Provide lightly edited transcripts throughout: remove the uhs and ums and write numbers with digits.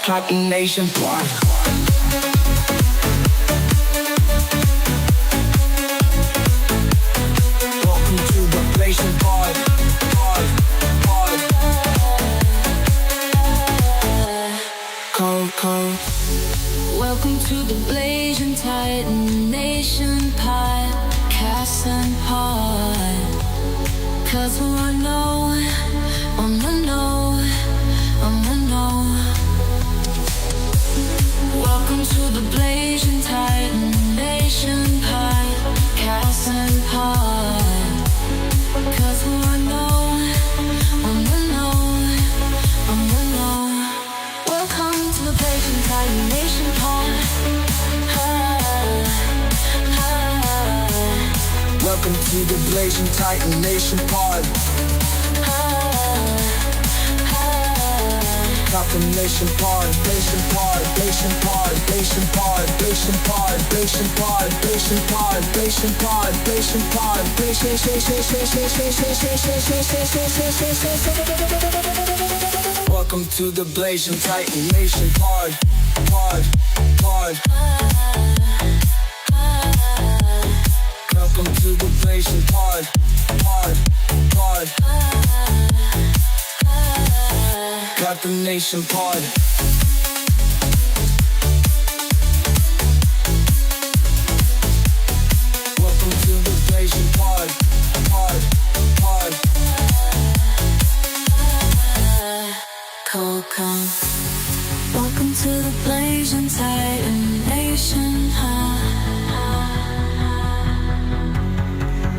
Like a nation pride. Welcome to the Blazing Pod. Cold. Welcome to the Blazing Titan Nation podcast and pod. 'Cause I know. Welcome to the Blazing Titan Nation podcast and pod. 'Cause I know. Welcome to the Blazing Titan Nation pod. Welcome to the Blazing Titan Nation Pod. Got the Nation Pod, Nation Pod, Nation Pod, Nation Pod, Nation Pod, Nation Pod, Nation Pod, Nation Pod, Nation Pod, Welcome to the Blazing Titan Nation Pod. Welcome to the Blazing Pod. Got the Nation Pod. Welcome to the Blazing Pod. Welcome to the Blazing Titan Nation pod.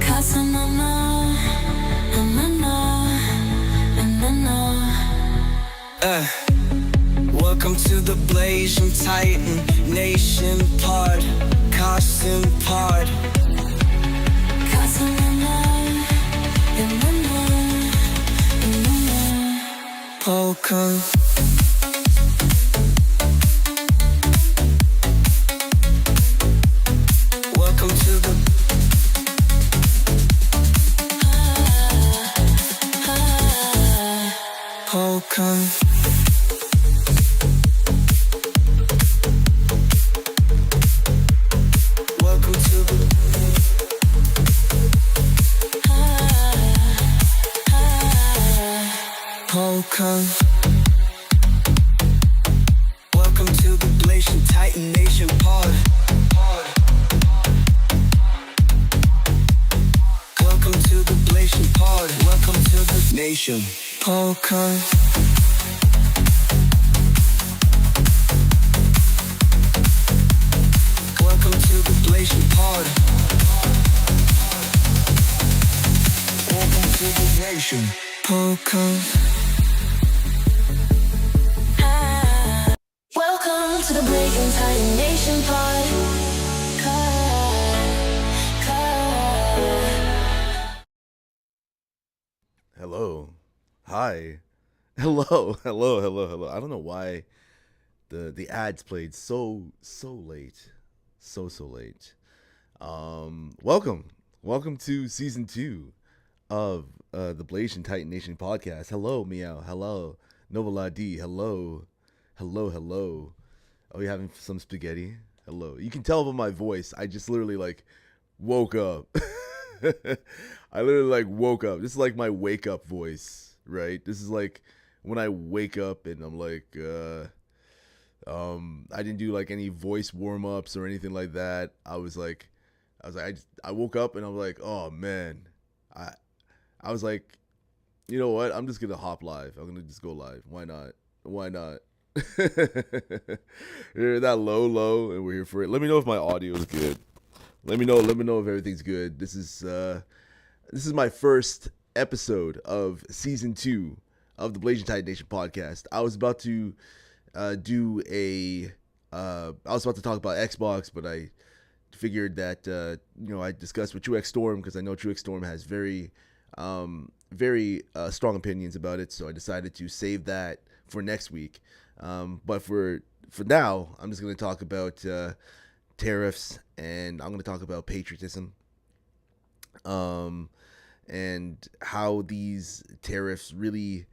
'Cause I know. Welcome to the Blazing Titan Nation Pod. Costume Pod. 'Cause I know. Welcome. Welcome to the Welcome. Welcome to the Welcome. Welcome to the Blazing Titan Nation Pod. Welcome to the Blazing Pod. Welcome to the Nation. Welcome. Welcome to the Blazing Pod. Welcome to the Nation. Welcome. Welcome to the Blazing Titan Nation pod. Hello. Hi. Hello. I don't know why the ads played so late. So late. Welcome to season 2 of the Blazing Titan Nation podcast. Hello, Meow. Hello. Novala D. Hello. Oh, you having some spaghetti? Hello. You can tell by my voice. I just literally woke up. I literally woke up. This is like my wake up voice, right? This is like when I wake up and I'm I didn't do any voice warm ups or anything like that. I woke up and I'm like, oh man, I was like, you know what? I'm just gonna hop live. I'm gonna just go live. Why not? You're that low, and we're here for it. Let me know if my audio is good. Let me know if everything's good. This is my first episode of season 2 of the Blazing Titan Nation podcast. I was about to I was about to talk about Xbox, but I figured that I discussed with TrueX Storm because I know TrueX Storm has very strong opinions about it, so I decided to save that for next week. But for now, I'm just going to talk about tariffs, and I'm going to talk about patriotism, and how these tariffs really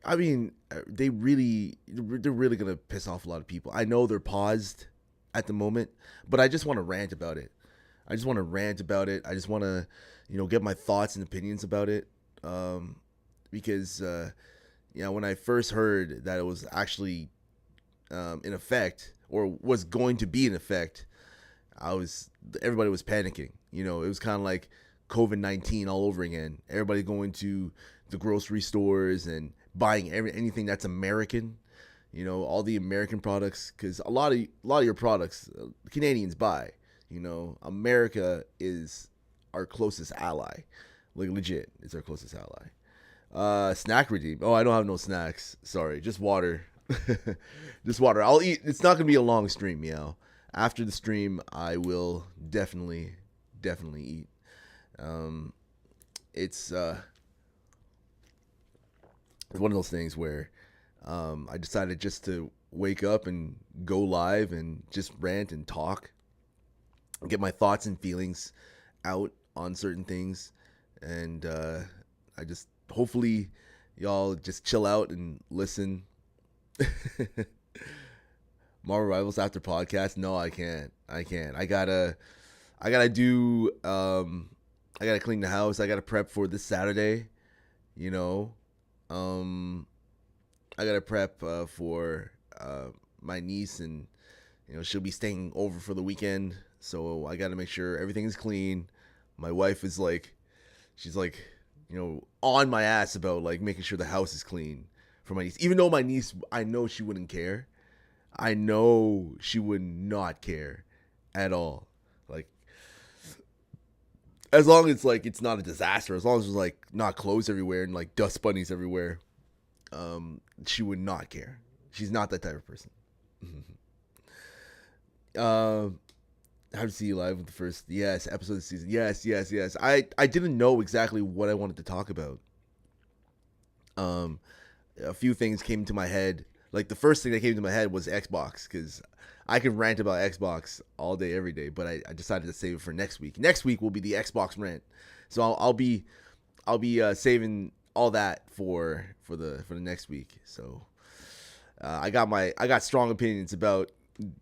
I mean, they're really gonna piss off a lot of people. I know they're paused at the moment, but I just want to rant about it. I just want to rant about it. I just want to, get my thoughts and opinions about it. Because when I first heard that it was actually in effect, or was going to be in effect, everybody was panicking. It was kind of like COVID-19 all over again. Everybody going to the grocery stores and buying anything that's American. All the American products, because a lot of your products Canadians buy. America is our closest ally. Like, legit, it's our closest ally. Snack redeem. Oh, I don't have no snacks. Sorry, just water. Just water. I'll eat. It's not gonna be a long stream, meow. After the stream, I will definitely eat. It's one of those things where I decided just to wake up and go live and just rant and talk, get my thoughts and feelings out on certain things, and I just hopefully y'all just chill out and listen. Marvel Rivals after podcast? No, I can't. I gotta do. I gotta clean the house. I gotta prep for this Saturday. I gotta prep for my niece, and she'll be staying over for the weekend. So I gotta make sure everything is clean. My wife is she's on my ass about making sure the house is clean for my niece. Even though my niece, I know she wouldn't care. I know she would not care at all. As long as it's not a disaster, as long as there's not clothes everywhere and dust bunnies everywhere, she would not care. She's not that type of person. How to see you live with the first episode of the season. Yes. I didn't know exactly what I wanted to talk about. A few things came to my head. The first thing that came to my head was Xbox, because I can rant about Xbox all day, every day. But I decided to save it for next week. Next week will be the Xbox rant, so I'll be saving all that for the next week. So I got strong opinions about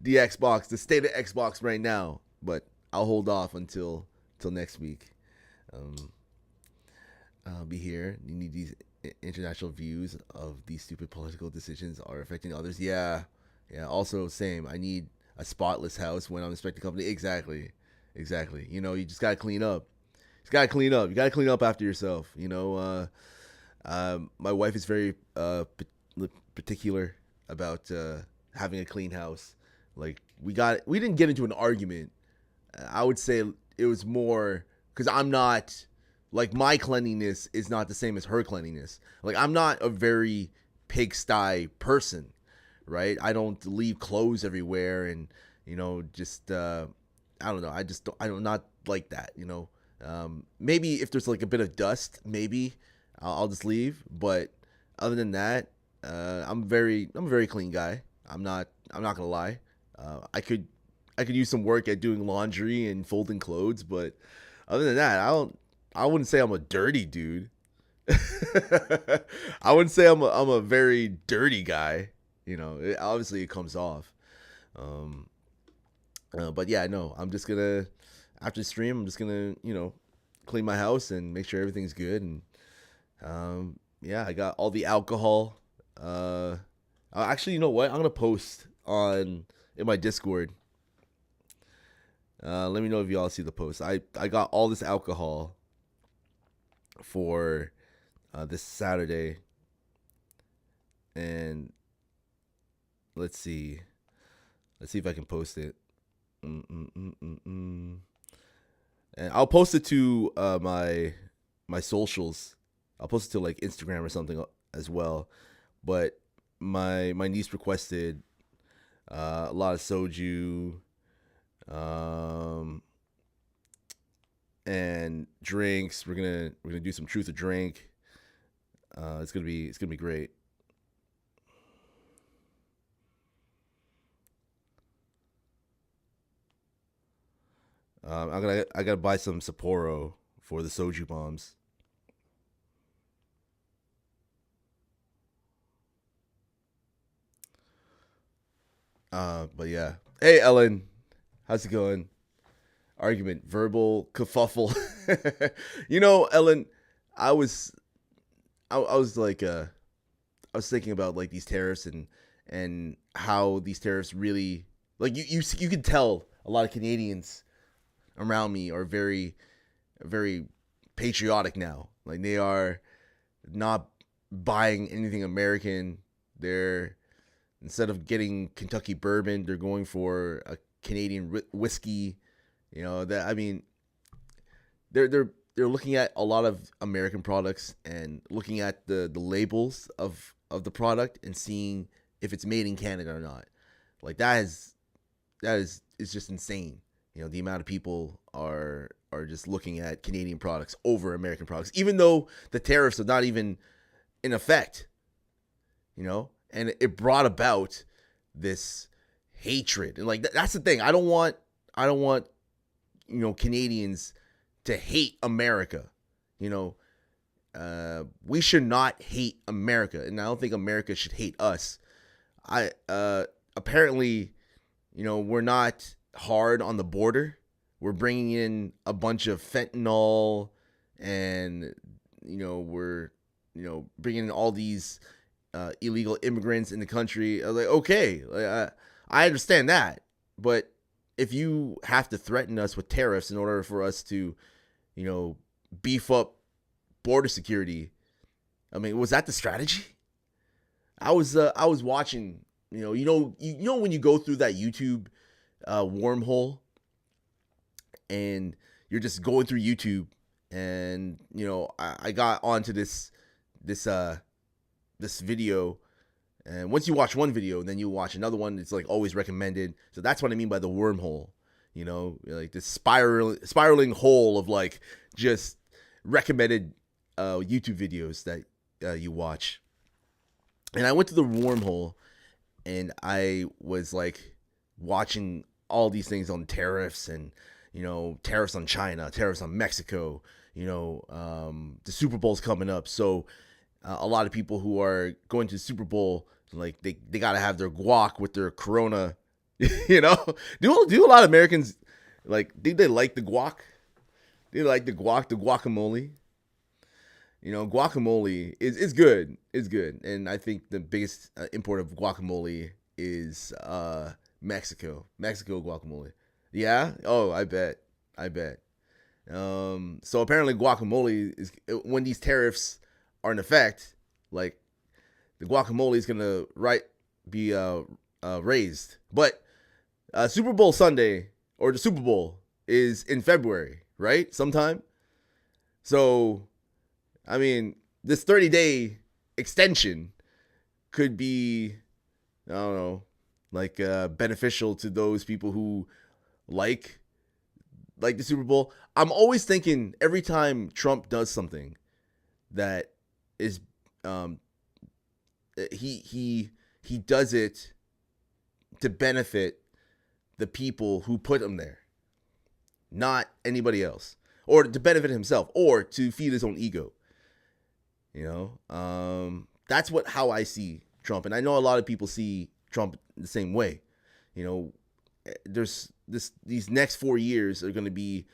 the Xbox, the state of Xbox right now, but I'll hold off until next week. I'll be here. You need these international views of these stupid political decisions are affecting others. Yeah. Also, same. I need a spotless house when I'm inspecting company. Exactly. You just gotta clean up. You gotta clean up after yourself. My wife is very particular about having a clean house. We didn't get into an argument. I would say it was more because I'm not, my cleanliness is not the same as her cleanliness. I'm not a very pigsty person, right? I don't leave clothes everywhere, and just I don't know. I'm not like that. Maybe if there's a bit of dust, maybe I'll just leave. But other than that, I'm a very clean guy. I'm not gonna lie. I could use some work at doing laundry and folding clothes, but other than that, I wouldn't say I'm a dirty dude. I wouldn't say I'm a very dirty guy. Obviously it comes off. But yeah, no, I'm just gonna, after the stream, I'm just gonna clean my house and make sure everything's good. And I got all the alcohol. Actually, you know what? I'm gonna post in my Discord. Let me know if y'all see the post. I got all this alcohol for this Saturday, and let's see if I can post it. And I'll post it to my socials. I'll post it to Instagram or something as well. But my niece requested a lot of soju, and drinks. We're gonna do some truth or drink. It's gonna be great. I gotta buy some Sapporo for the soju bombs. But yeah. Hey, Ellen, how's it going? Argument, verbal kerfuffle. Ellen, I was, I was like, I was thinking about like these tariffs and how these tariffs really like you can tell a lot of Canadians around me are very patriotic now. Like they are not buying anything American. They're instead of getting Kentucky bourbon, they're going for a Canadian whiskey. That I mean, they're looking at a lot of American products and looking at the labels of the product and seeing if it's made in Canada or not. Like that is just insane. The amount of people are just looking at Canadian products over American products, even though the tariffs are not even in effect. And it brought about this hatred, and like that's the thing. I don't want Canadians to hate America. We should not hate America, and I don't think America should hate us. I apparently, we're not hard on the border. We're bringing in a bunch of fentanyl, and we're bringing in all these illegal immigrants in the country. I was like, okay, I understand that, but if you have to threaten us with tariffs in order for us to, beef up border security, I mean, was that the strategy? I was watching, when you go through that YouTube wormhole and you're just going through YouTube, and I got onto this video. And once you watch one video, then you watch another one. It's like always recommended. So that's what I mean by the wormhole. Like this spiraling hole of like just recommended YouTube videos that you watch. And I went to the wormhole, and I was like watching all these things on tariffs and tariffs on China, tariffs on Mexico. The Super Bowl's coming up, so a lot of people who are going to the Super Bowl, like they gotta have their guac with their Corona. do a lot of Americans do they like the guac? Do they like the guacamole? Guacamole is good. It's good, and I think the biggest import of guacamole is Mexico guacamole. Yeah. Oh, I bet. So apparently guacamole is, when these tariffs are in effect, like the guacamole is gonna be raised. But Super Bowl Sunday, or the Super Bowl, is in February, right? Sometime. So, I mean, this 30-day extension could be, I don't know, like beneficial to those people who like the Super Bowl. I'm always thinking every time Trump does something that is he does it to benefit the people who put him there, not anybody else, or to benefit himself, or to feed his own ego. That's how I see Trump, and I know a lot of people see Trump the same way. There's these next 4 years are going to be,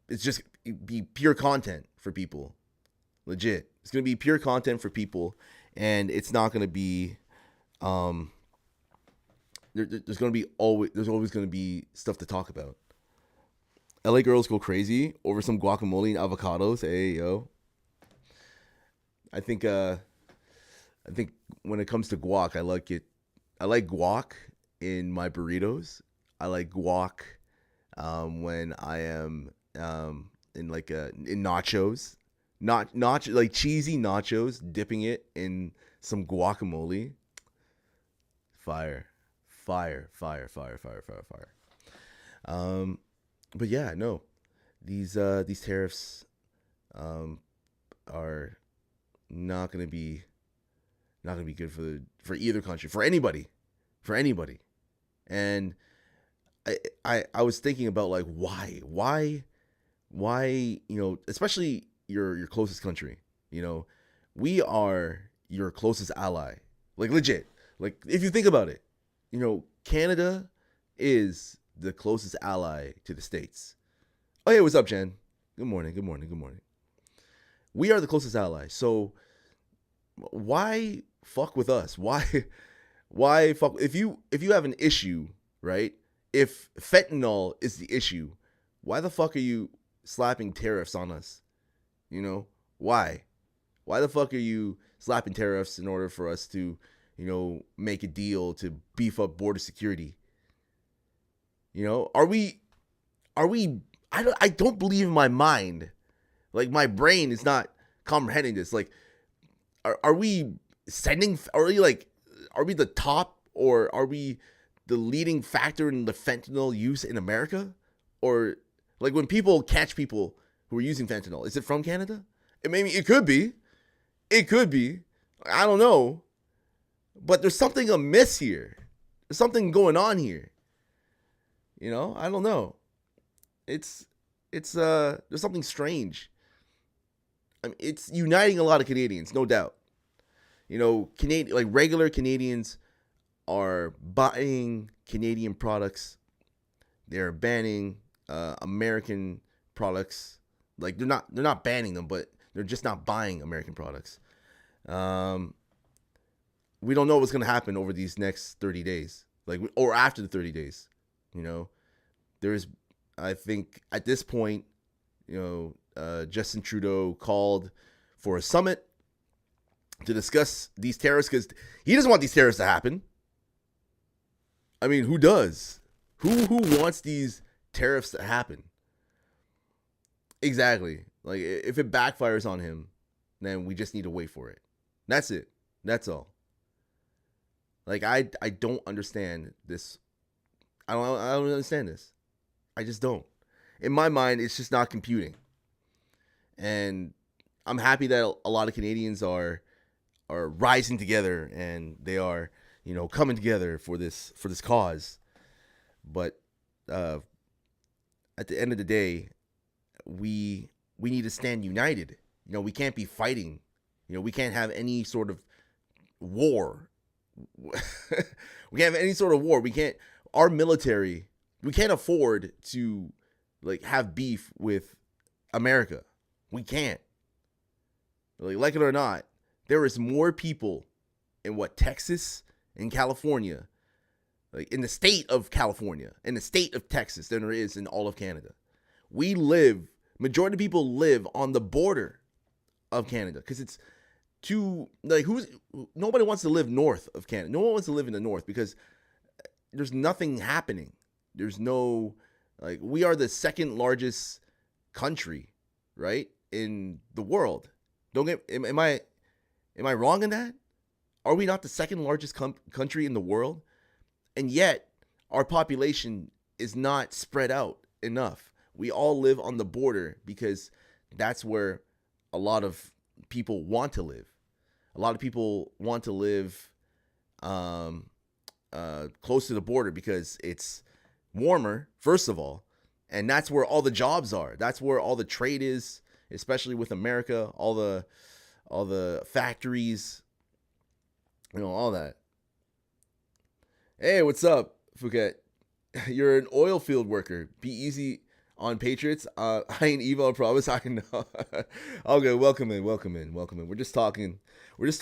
it's just be pure content for people. Legit. It's going to be pure content for people, and it's not going to be there's always going to be stuff to talk about. LA girls go crazy over some guacamole and avocados. Hey, yo. I think when it comes to guac, I like it. I like guac in my burritos. I like guac when I am in nachos. Not like cheesy nachos, dipping it in some guacamole. Fire. But yeah, no. These tariffs are not gonna be good for either country, for anybody. And I was thinking about like why especially your closest country. We are your closest ally. Like legit. Like if you think about it, Canada is the closest ally to the States. Oh, hey, what's up, Jen? Good morning, good morning, good morning. We are the closest ally. So why fuck with us? Why fuck if you have an issue, right? If fentanyl is the issue, why the fuck are you slapping tariffs on us? You know? Why? Why the fuck are you slapping tariffs in order for us to, make a deal to beef up border security? Are we I don't believe in my mind. Like, my brain is not comprehending this. Like, are we are we the top, or are we the leading factor in the fentanyl use in America? Or like, when people catch people who are using fentanyl, is it from Canada? It could be. It could be. I don't know. But there's something amiss here. There's something going on here. I don't know. It's there's something strange. I mean, it's uniting a lot of Canadians, no doubt. Regular Canadians are buying Canadian products. They're banning American products. Like, they're not banning them, but they're just not buying American products. We don't know what's gonna happen over these next 30 days, or after the 30 days. There's, I think at this point, Justin Trudeau called for a summit to discuss these tariffs, because he doesn't want these tariffs to happen. I mean, who does? Who wants these tariffs to happen? Exactly. Like, if it backfires on him, then we just need to wait for it. That's it. That's all. Like, I don't understand this. I don't understand this. I just don't. In my mind, it's just not computing. And I'm happy that a lot of Canadians are rising together, and they are, coming together for this cause. But at the end of the day, we need to stand united. We can't be fighting. We can't have any sort of war. We can't have any sort of war. Our military, we can't afford to have beef with America. We can't. Like it or not, there is more people in Texas and California, in the state of California, in the state of Texas, than there is in all of Canada. Majority of people live on the border of Canada, because it's too, nobody wants to live north of Canada. No one wants to live in the north, because there's nothing happening. There's no, we are the second largest country, right, in the world. Am I wrong in that? Are we not the second largest country in the world? And yet, our population is not spread out enough. We all live on the border, because that's where a lot of people want to live. A lot of people want to live close to the border, because it's warmer, first of all, and that's where all the jobs are. That's where all the trade is, especially with America, all the factories, all that. Hey, what's up, Phuket? You're an oil field worker. Be easy on Patriots. I ain't evil, I promise. I know. Okay, welcome in. We're just talking. I'm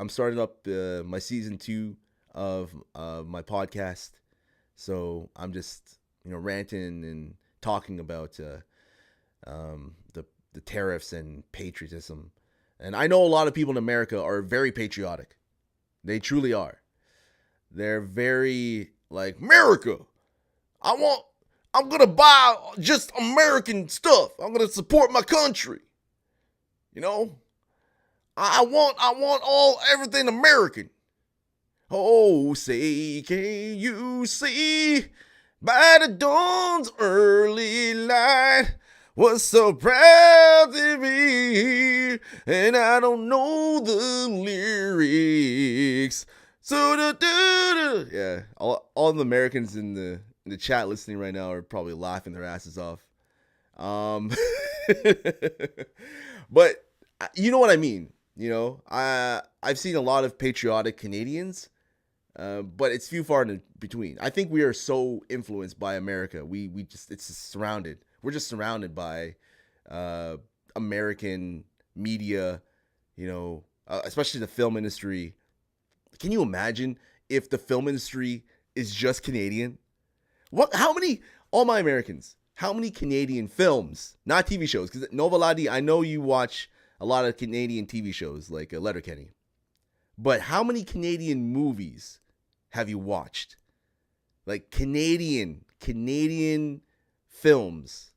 starting up my season 2 of my podcast, so I'm just ranting and talking about the tariffs and patriotism. And I know a lot of people in America are very patriotic. They truly are. They're very America. I'm gonna buy just American stuff. I'm gonna support my country. I want everything American. Oh, say, can you see by the dawn's early light was so proud to be, and I don't know the lyrics. So yeah, all the Americans in the chat listening right now are probably laughing their asses off. But you know what I mean. I've seen a lot of patriotic Canadians, But it's few far in between. I think we are so influenced by America. We just it's just surrounded. We're just surrounded by American media. Especially the film industry. Can you imagine if the film industry is just Canadian? How many? All my Americans. How many Canadian films, not TV shows? Because Novelati, I know you watch a lot of Canadian TV shows like Letterkenny. But how many Canadian movies have you watched? Like Canadian films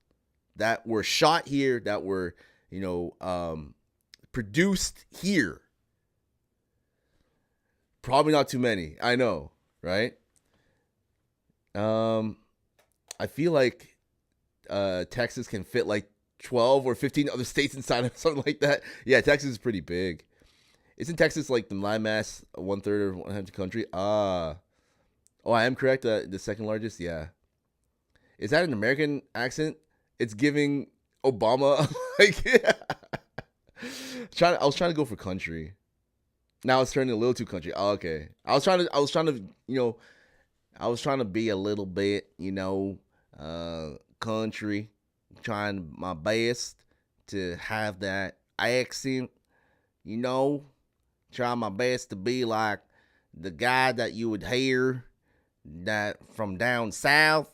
that were shot here, that were, produced here. Probably not too many. I know, right? I feel like Texas can fit like 12 or 15 other states inside of something like that. Yeah, Texas is pretty big. Isn't Texas like the landmass 1/3 of one country? Oh, I am correct. The second largest. Yeah. Is that an American accent? It's giving Obama. Like, yeah. I was trying to go for country. Now it's turning a little too country. Oh, okay. I was trying to be a little bit, country. Trying my best to have that accent, Trying my best to be like the guy that you would hear that from down south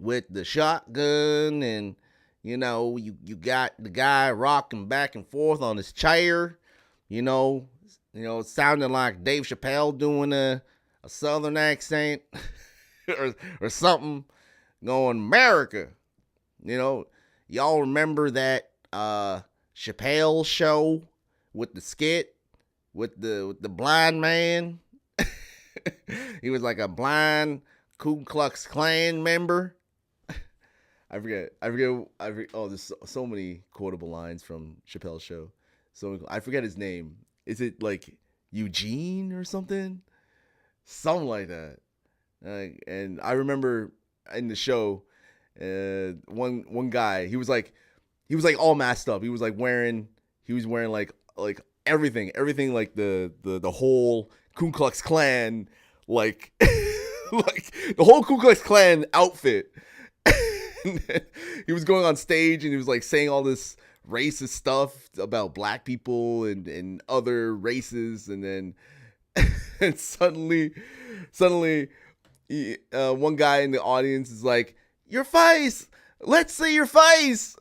with the shotgun, and you got the guy rocking back and forth on his chair, sounding like Dave Chappelle doing a southern accent or something, going America. Y'all remember that Chappelle show with the skit with the blind man? He was like a blind Ku Klux Klan member. I forget. Oh, there's so many quotable lines from Chappelle's show. So I forget his name. Is it like Eugene or something? Something like that. And I remember in the show, one guy, he was like all masked up. He was wearing like everything like the whole Ku Klux Klan, like like the whole Ku Klux Klan outfit. He was going on stage and he was like saying all this racist stuff about black people and other races, and then and suddenly one guy in the audience is like, "Your face, let's see your face."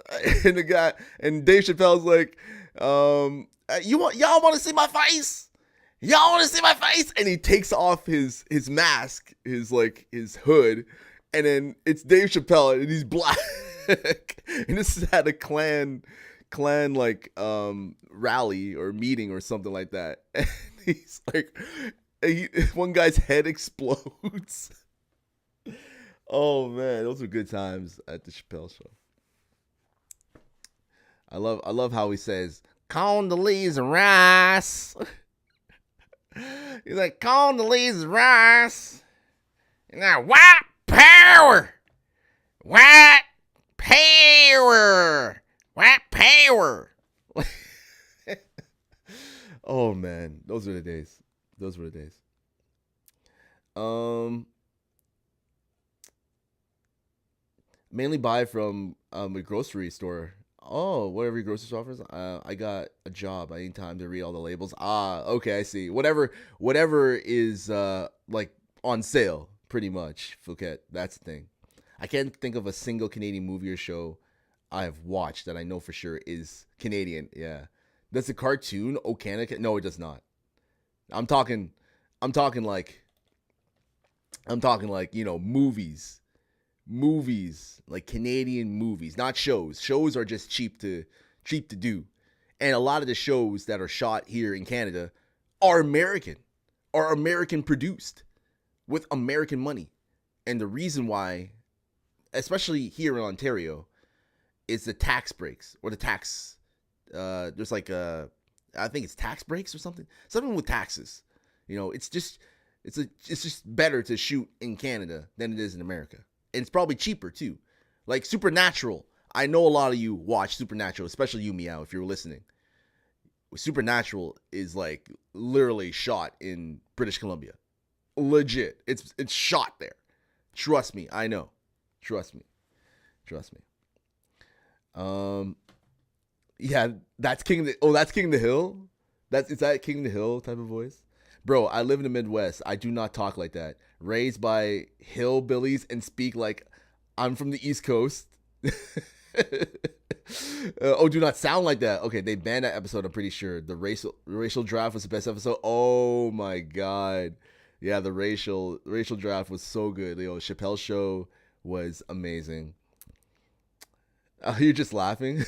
And Dave Chappelle's like, y'all want to see my face? Y'all want to see my face? And he takes off his mask, his hood, and then it's Dave Chappelle and he's black. And this is at a Klan rally or meeting or something like that. And he's like, one guy's head explodes. Oh man, those were good times at the Chappelle show. I love how he says Condoleezza Rice. He's like, Condoleezza Rice. And now white power. White power. White power. Oh man, those were the days. Mainly buy from a grocery store. Oh, whatever your grocery store offers. I got a job. I need time to read all the labels. Okay, I see. Whatever is like on sale, pretty much. Phuket, that's the thing. I can't think of a single Canadian movie or show I have watched that I know for sure is Canadian. Yeah, does the cartoon Oh Canada? No, it does not. I'm talking like movies, like Canadian movies, not shows. Shows are just cheap to do. And a lot of the shows that are shot here in Canada are American produced with American money. And the reason why, especially here in Ontario, is the tax breaks or the tax, there's like I think it's tax breaks or something with taxes. It's just better to shoot in Canada than it is in America. And it's probably cheaper too. Like Supernatural. I know a lot of you watch Supernatural, especially you, Meow, if you're listening. Supernatural is like literally shot in British Columbia. Legit. It's shot there. Trust me. I know. Trust me. Yeah, that's that's King of the Hill? Is that King of the Hill type of voice? Bro, I live in the Midwest. I do not talk like that. Raised by hillbillies and speak like I'm from the East Coast. Do not sound like that. Okay, they banned that episode, I'm pretty sure. The racial draft was the best episode. Oh my god. Yeah, the racial draft was so good. Chappelle's show was amazing. You're just laughing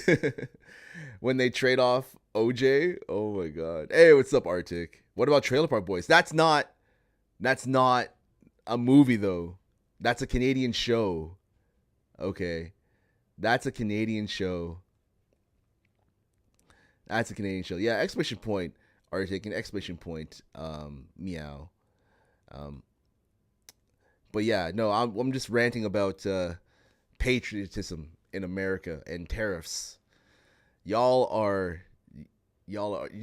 when they trade off OJ. Oh my god. Hey, what's up, Arctic? What about Trailer Park Boys? That's not a movie though. That's a Canadian show. Okay. That's a Canadian show. Yeah, exclamation point, Arctic, an exclamation point, meow. But yeah, no, I'm just ranting about patriotism in America and tariffs. You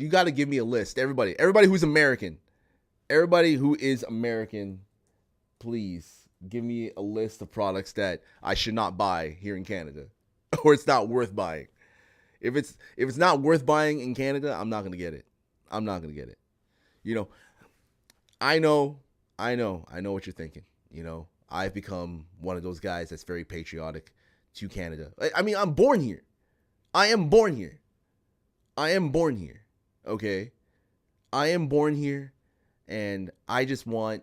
got to give me a list. Everybody who is American, please give me a list of products that I should not buy here in Canada, or it's not worth buying. If it's not worth buying in Canada, I'm not gonna get it. I know what you're thinking. I've become one of those guys that's very patriotic to Canada. I mean, I'm born here. I am born here. Okay? I am born here, and I just want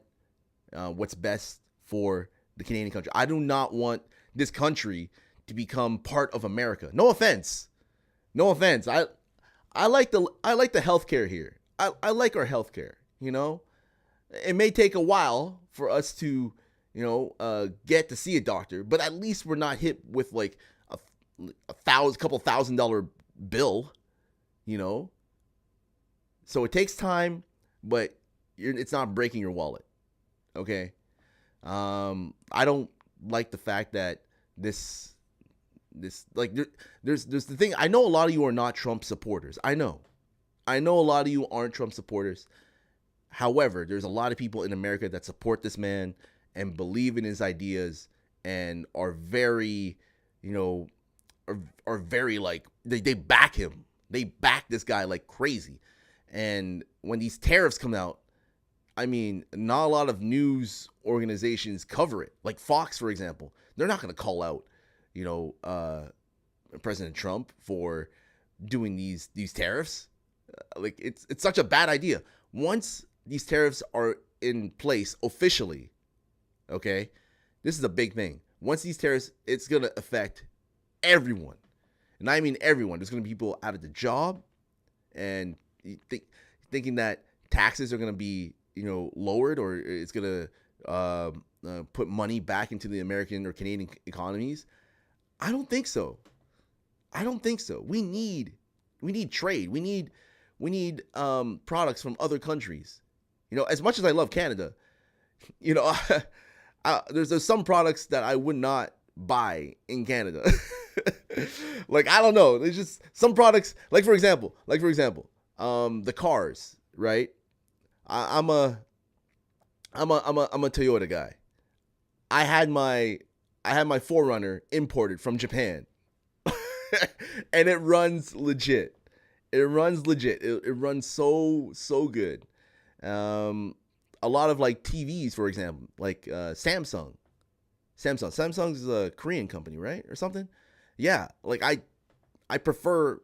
what's best for the Canadian country. I do not want this country to become part of America. No offense. I like the healthcare here. I like our healthcare. It may take a while for us to get to see a doctor, but at least we're not hit with like a couple $1,000 bill. So it takes time, but it's not breaking your wallet. Okay. I don't like the fact that there's the thing. I know a lot of you are not Trump supporters. I know a lot of you aren't Trump supporters. However, there's a lot of people in America that support this man and believe in his ideas and are very, are very like, they back him. They back this guy like crazy. And when these tariffs come out, I mean, not a lot of news organizations cover it. Like Fox, for example, they're not going to call out, President Trump for doing these tariffs. Like it's such a bad idea. Once these tariffs are in place officially, okay, this is a big thing. Once these tariffs, it's going to affect everyone. And I mean everyone. There's going to be people out of the job and thinking that taxes are going to be, lowered, or it's going to put money back into the American or Canadian economies. I don't think so. We need trade. We need products from other countries. As much as I love Canada, there's some products that I would not buy in Canada. Like, I don't know. There's just some products, like for example, the cars, right? I'm a Toyota guy. I had my 4Runner imported from Japan. And it runs legit. It runs so good. A lot of like TVs, for example, like Samsung. Samsung is a Korean company, right? Or something. Yeah, like I prefer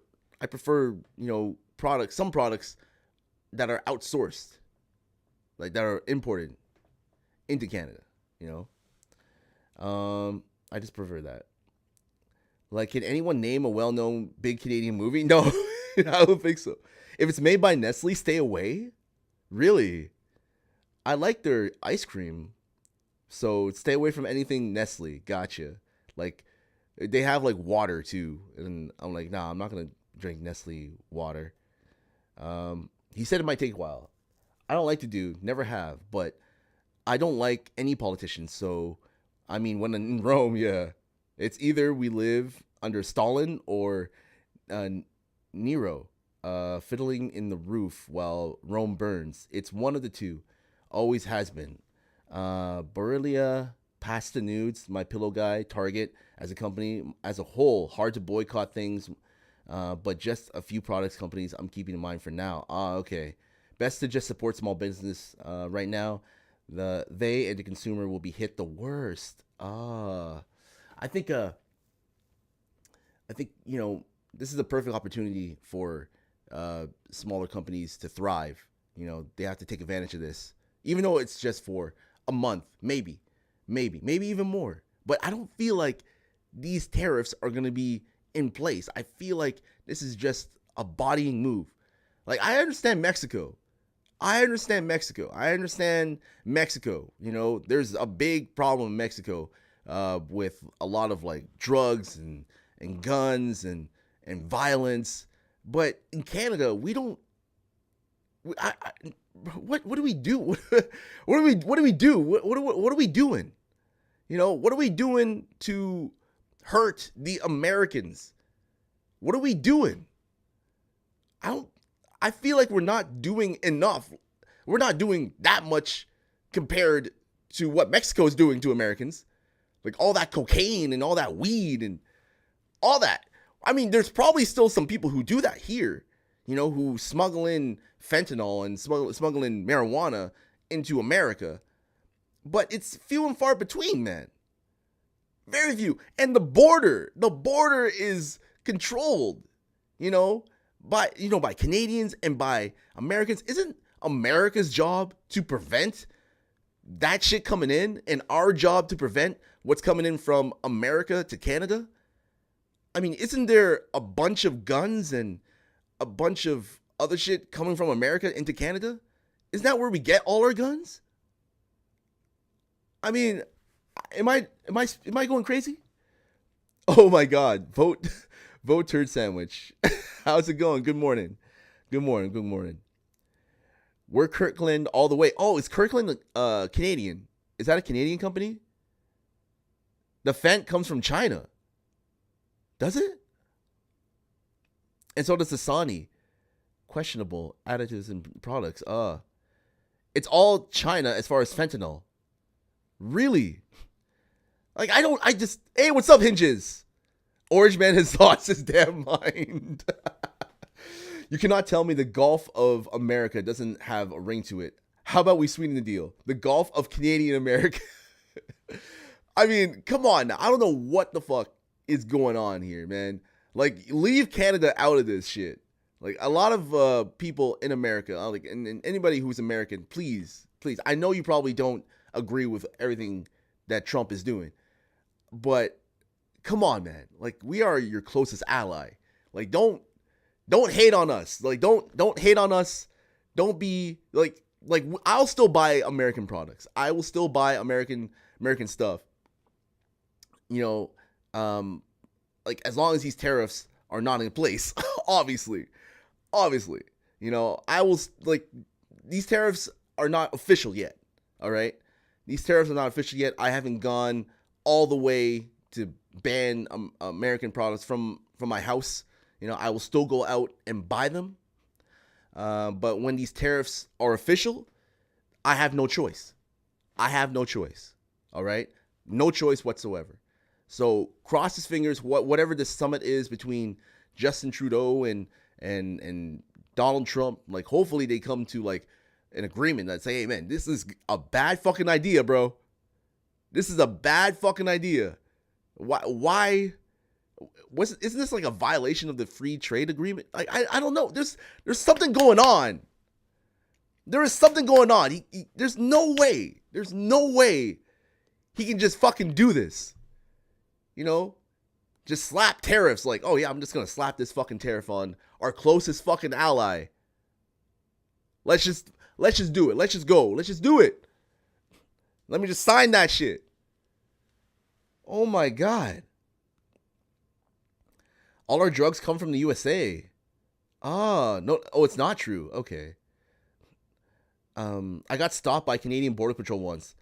some products that are outsourced, like that are imported into Canada. I just prefer that. Like, can anyone name a well-known big Canadian movie? No, I don't think so. If it's made by Nestle, stay away. Really? I like their ice cream, so stay away from anything Nestle. Gotcha. Like, they have like water too, and I'm like, nah, I'm not gonna drink Nestle water. He said it might take a while. I don't like to do, never have, but I don't like any politicians. So, I mean, when in Rome, yeah, it's either we live under Stalin or Nero, fiddling in the roof while Rome burns. It's one of the two. Always has been. Borrelia, Pasta Nudes, My Pillow Guy, Target as a company as a whole, hard to boycott things, but just a few products companies I'm keeping in mind for now. Okay. Best to just support small business right now. They and the consumer will be hit the worst. I think this is a perfect opportunity for smaller companies to thrive. They have to take advantage of this, even though it's just for a month, maybe even more. But I don't feel like these tariffs are going to be in place. I feel like this is just a bodying move. Like, I understand Mexico. There's a big problem in Mexico with a lot of like drugs and guns and violence. But in Canada, we don't. What do we do? What do we do? What are we doing? What are we doing to hurt the Americans? What are we doing? I feel like we're not doing enough. We're not doing that much compared to what Mexico is doing to Americans. Like all that cocaine and all that weed and all that. I mean, there's probably still some people who do that here, who smuggle in fentanyl and smuggle in marijuana into America. But it's few and far between, man. Very few. And the border is controlled, by Canadians and by Americans. Isn't America's job to prevent that shit coming in, and our job to prevent what's coming in from America to Canada? I mean, isn't there a bunch of guns and a bunch of other shit coming from America into Canada? Isn't that where we get all our guns? I mean, am I going crazy? Oh my God. Vote turd sandwich. How's it going? Good morning. We're Kirkland all the way. Oh, is Kirkland Canadian? Is that a Canadian company? The Fent comes from China. Does it? And so does the Dasani. Questionable additives and products. It's all China as far as fentanyl. Really? Like, hey, what's up, Hinges? Orange Man has lost his damn mind. You cannot tell me the Gulf of America doesn't have a ring to it. How about we sweeten the deal? The Gulf of Canadian America. I mean, come on now. I don't know what the fuck is going on here, man. Like, leave Canada out of this shit. Like, a lot of people in America, like, and anybody who's American, please. I know you probably don't agree with everything that Trump is doing, but come on, man. Like, we are your closest ally. Like, don't hate on us. Like, don't hate on us. Don't be like I'll still buy American products. I will still buy American stuff. Like, as long as these tariffs are not in place, obviously, I will, like, these tariffs are not official yet. All right. These tariffs are not official yet. I haven't gone all the way to ban American products from my house. I will still go out and buy them. But when these tariffs are official, I have no choice. All right. No choice whatsoever. So cross his fingers. Whatever this summit is between Justin Trudeau and Donald Trump, like, hopefully they come to like an agreement that say, hey man, this is a bad fucking idea, bro. This is a bad fucking idea. Why? Isn't this like a violation of the free trade agreement? Like, I don't know. There's something going on. There is something going on. There's no way he can just fucking do this. Just slap tariffs. Like, oh yeah, I'm just gonna slap this fucking tariff on our closest fucking ally. Let's just do it. Let's just go. Let's just do it. Let me just sign that shit. Oh my God. All our drugs come from the USA. No. Oh, it's not true. Okay. I got stopped by Canadian Border Patrol once.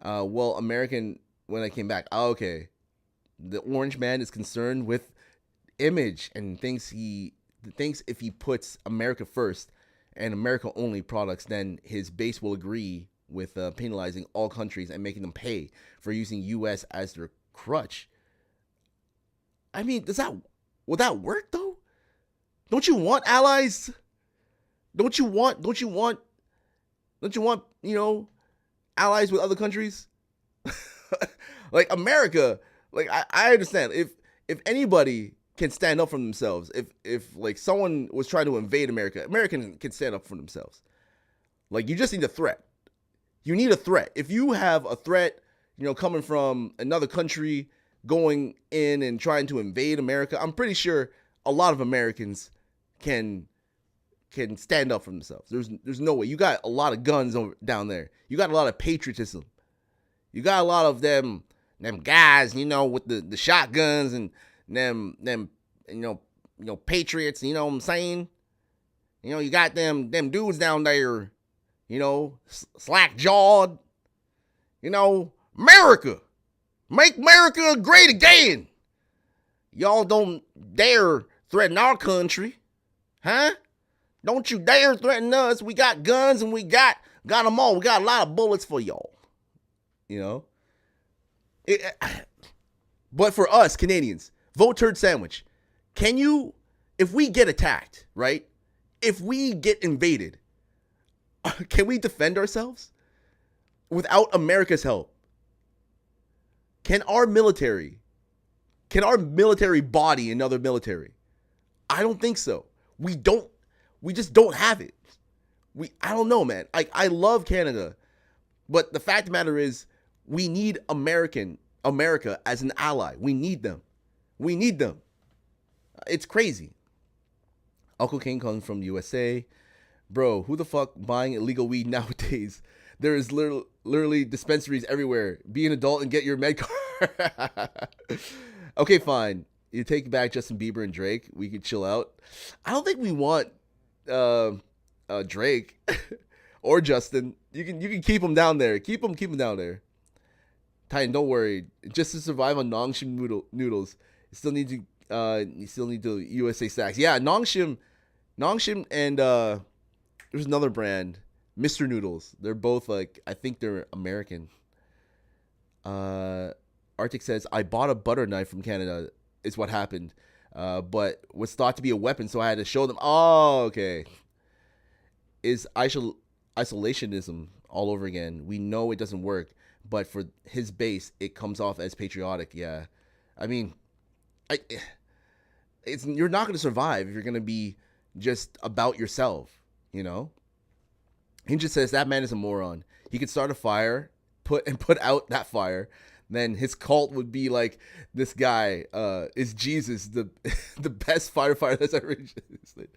American when I came back. Okay. The orange man is concerned with image and thinks if he puts America first and America only products, then his base will agree with penalizing all countries and making them pay for using U.S. as their crutch. I mean, will that work though? Don't you want allies? Don't you want, allies with other countries? Like America, like I understand if anybody can stand up for themselves, if like someone was trying to invade America, Americans can stand up for themselves. Like you just need a threat. You need a threat. If you have a threat, coming from another country, going in and trying to invade America, I'm pretty sure a lot of Americans can stand up for themselves. There's no way. You got a lot of guns down there. You got a lot of patriotism. You got a lot of them guys, with the shotguns and them patriots, you know what I'm saying? You got them dudes down there, slack-jawed. America. Make America great again. Y'all don't dare threaten our country. Huh? Don't you dare threaten us. We got guns and we got them all. We got a lot of bullets for y'all. But for us, Canadians, vote turd sandwich. If we get attacked, right? If we get invaded, can we defend ourselves without America's help? Can our military body another military? I don't think so. We just don't have it. I don't know, man. I love Canada, but the fact of the matter is we need America as an ally. We need them. It's crazy. Uncle King comes from USA. Bro, who the fuck buying illegal weed nowadays? There is literally dispensaries everywhere. Be an adult and get your med card. Okay, fine. You take back Justin Bieber and Drake. We could chill out. I don't think we want Drake or Justin. You can keep them down there. Keep them down there. Titan, don't worry. Just to survive on Nongshim noodles, you still need the USA stacks. Yeah, Nongshim and there's another brand, Mr. Noodles. They're both I think they're American. Arctic says, I bought a butter knife from Canada, is what happened. But was thought to be a weapon, so I had to show them. Oh, okay. Is isolationism all over again. We know it doesn't work, but for his base, it comes off as patriotic. Yeah. I mean, you're not going to survive if you're going to be just about yourself, He just says that man is a moron. He could start a fire, put out that fire. Then his cult would be like, this guy is Jesus, the best firefighter that's ever existed.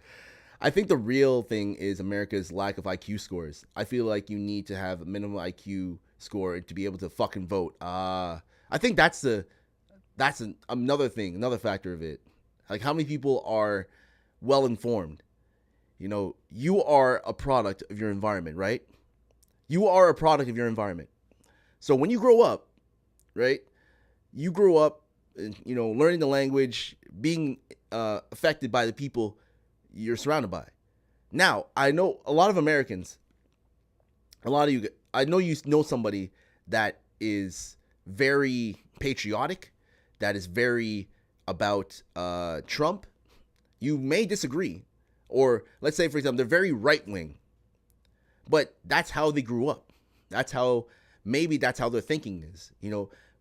I think the real thing is America's lack of IQ scores. I feel like you need to have a minimum IQ score to be able to fucking vote. I think that's another thing, another factor of it. Like how many people are well informed? You are a product of your environment, right? You are a product of your environment. So when you grow up, right? You grow up, learning the language, being affected by the people you're surrounded by. Now, I know a lot of Americans, I know you know somebody that is very patriotic, that is very about Trump. You may disagree. Or let's say, for example, they're very right-wing. But that's how they grew up. Maybe that's how their thinking is.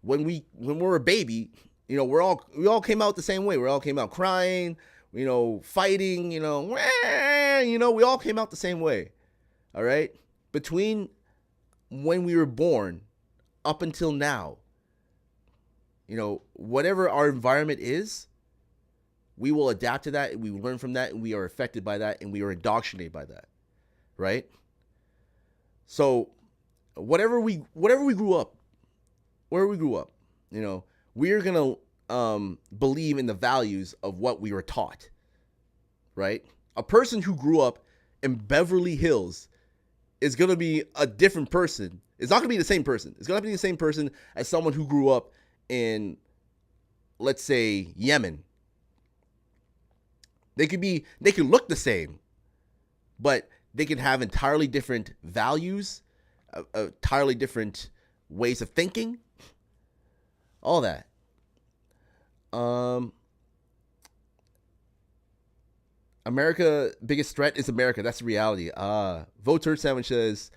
When we're a baby, we all came out the same way. We all came out crying, fighting, we all came out the same way. All right? Between when we were born up until now, whatever our environment is, we will adapt to that, and we learn from that, and we are affected by that, and we are indoctrinated by that. Right? So whatever we grew up, where we grew up, we're going to believe in the values of what we were taught, right? A person who grew up in Beverly Hills is going to be a different person. It's not going to be the same person. It's going to be the same person as someone who grew up in, let's say, Yemen. They could look the same, but they can have entirely different values, entirely different ways of thinking. All that. America, biggest threat is America. That's the reality. Vote Turd Sandwich says,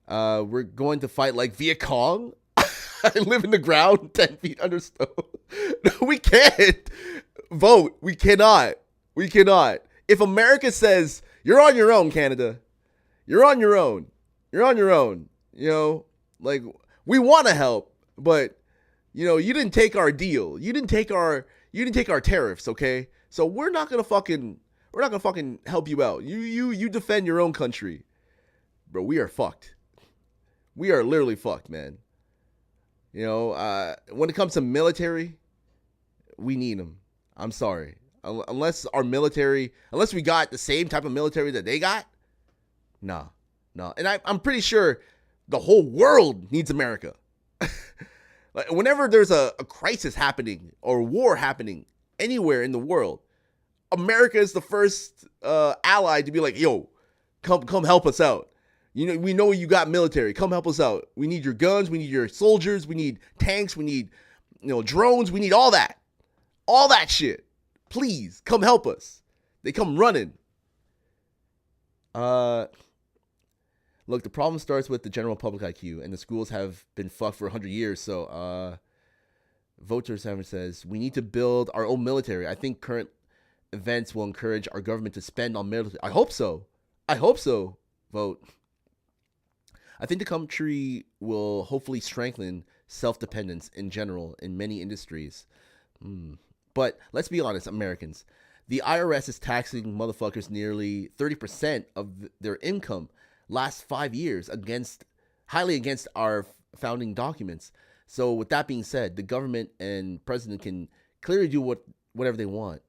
we're going to fight like Viet Cong. I live in the ground 10 feet under snow. No, we can't. Vote. We cannot. We cannot. If America says, you're on your own, Canada. You're on your own. You're on your own. You know, like, we want to help, but, you know, you didn't take our deal. You didn't take our tariffs, okay? So we're not gonna fucking help you out. You defend your own country. Bro, we are fucked. We are literally fucked, man. You know, when it comes to military, we need them. I'm sorry. Unless we got the same type of military that they got, no. And I'm pretty sure the whole world needs America. Like, whenever there's a crisis happening or war happening anywhere in the world, America is the first ally to be like, yo, come help us out. You know, we know you got military. Come help us out. We need your guns. We need your soldiers. We need tanks. We need, you know, drones. We need all that. All that shit. Please, come help us. They come running. Look, the problem starts with the general public IQ, and the schools have been fucked for 100 years. So, Voter Sandwich says, we need to build our own military. I think current events will encourage our government to spend on military. I hope so. Vote. I think the country will hopefully strengthen self-dependence in general in many industries. But let's be honest, Americans. The IRS is taxing motherfuckers nearly 30% of their income last 5 years highly against our founding documents. So with that being said, the government and president can clearly do whatever they want.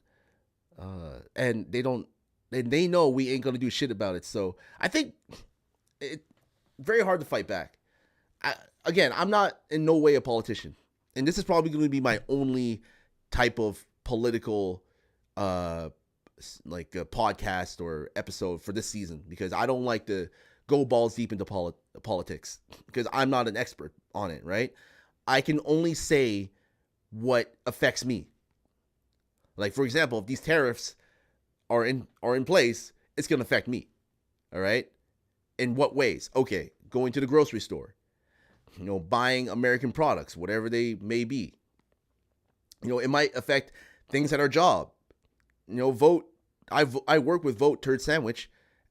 And they know we ain't gonna do shit about it. So I think it's very hard to fight back. I'm not in no way a politician, and this is probably going to be my only type of political, like a podcast or episode for this season, because I don't like to go balls deep into politics because I'm not an expert on it. Right? I can only say what affects me. Like, for example, if these tariffs are in place, it's going to affect me. All right? In what ways? Okay, going to the grocery store, you know, buying American products, whatever they may be. You know, it might affect things at our job. You know, I work with Vote Turd Sandwich,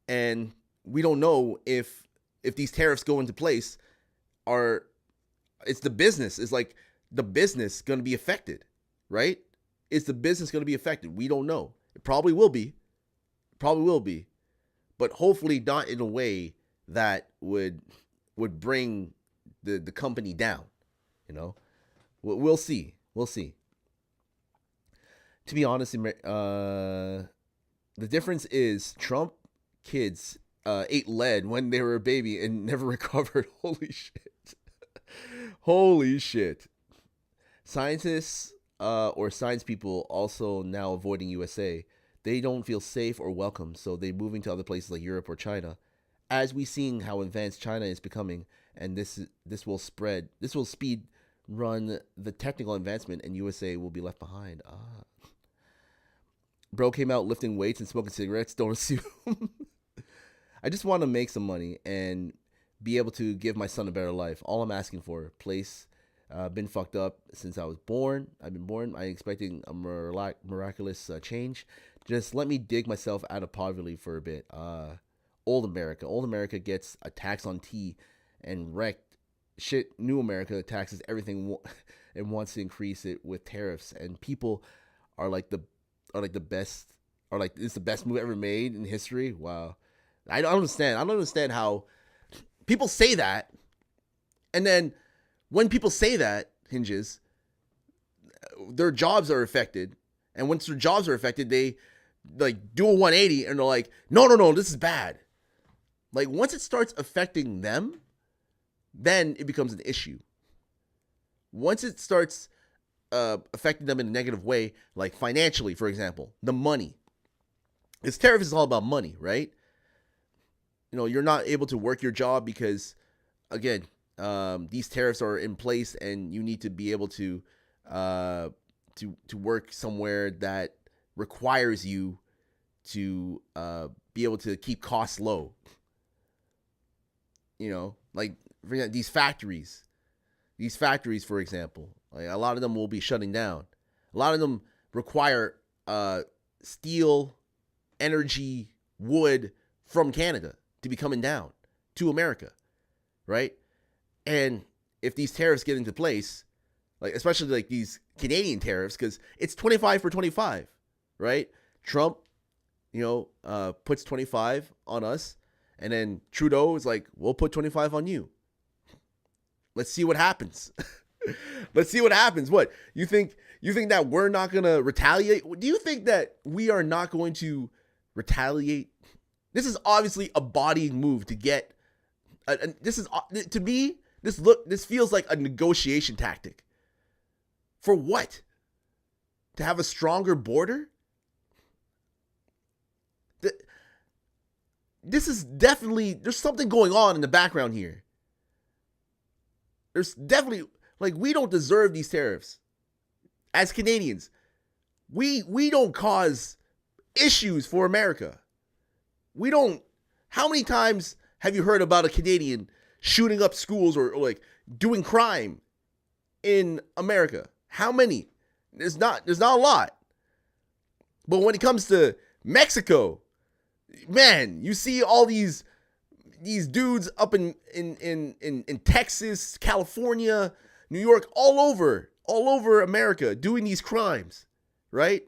and we don't know if these tariffs go into place, it's the business going to be affected, right? Is the business going to be affected? We don't know. It probably will be. But hopefully not in a way that would bring the company down. You know, we'll see. To be honest, the difference is Trump kids ate lead when they were a baby and never recovered. Holy shit. Scientists or science people also now avoiding USA. They don't feel safe or welcome, so they're moving to other places like Europe or China. As we seeing how advanced China is becoming, and this will speed run the technical advancement, and USA will be left behind. Bro came out lifting weights and smoking cigarettes. Don't assume. I just want to make some money and be able to give my son a better life. All I'm asking for. Place been fucked up since I was born. I'm expecting a miraculous change. Just let me dig myself out of poverty for a bit. Old America gets a tax on tea and wrecked shit. New America taxes everything and wants to increase it with tariffs. And people are like the best. Are like, it's the best move ever made in history. Wow. I don't understand how people say that, and then when people say that, Hinges, their jobs are affected, and once their jobs are affected, they like do a 180 and they're like, no, this is bad. Like, once it starts affecting them, then it becomes an issue. Once it starts affecting them in a negative way, like financially, for example, the money. This tariff is all about money, right? You know, you're not able to work your job because again, these tariffs are in place, and you need to be able to work somewhere that requires you to be able to keep costs low. You know, like for example, these factories, for example, like a lot of them will be shutting down. A lot of them require steel, energy, wood from Canada to be coming down to America, right? And if these tariffs get into place, like especially like these Canadian tariffs, because it's 25 for 25, right? Trump, puts 25 on us, and then Trudeau is like, we'll put 25 on you. Let's see what happens. Let's see what happens. What, you think that we're not going to retaliate? Do you think that we are not going to retaliate? This is obviously a bodying move to get this is, to me, this feels like a negotiation tactic. For what? To have a stronger border? This is definitely, there's something going on in the background here. There's definitely, like, we don't deserve these tariffs. As Canadians, we don't cause issues for America. We don't, how many times have you heard about a Canadian shooting up schools or like doing crime in America? How many? There's not a lot. But when it comes to Mexico, man, you see all these dudes up in Texas, California, New York, all over America doing these crimes, right?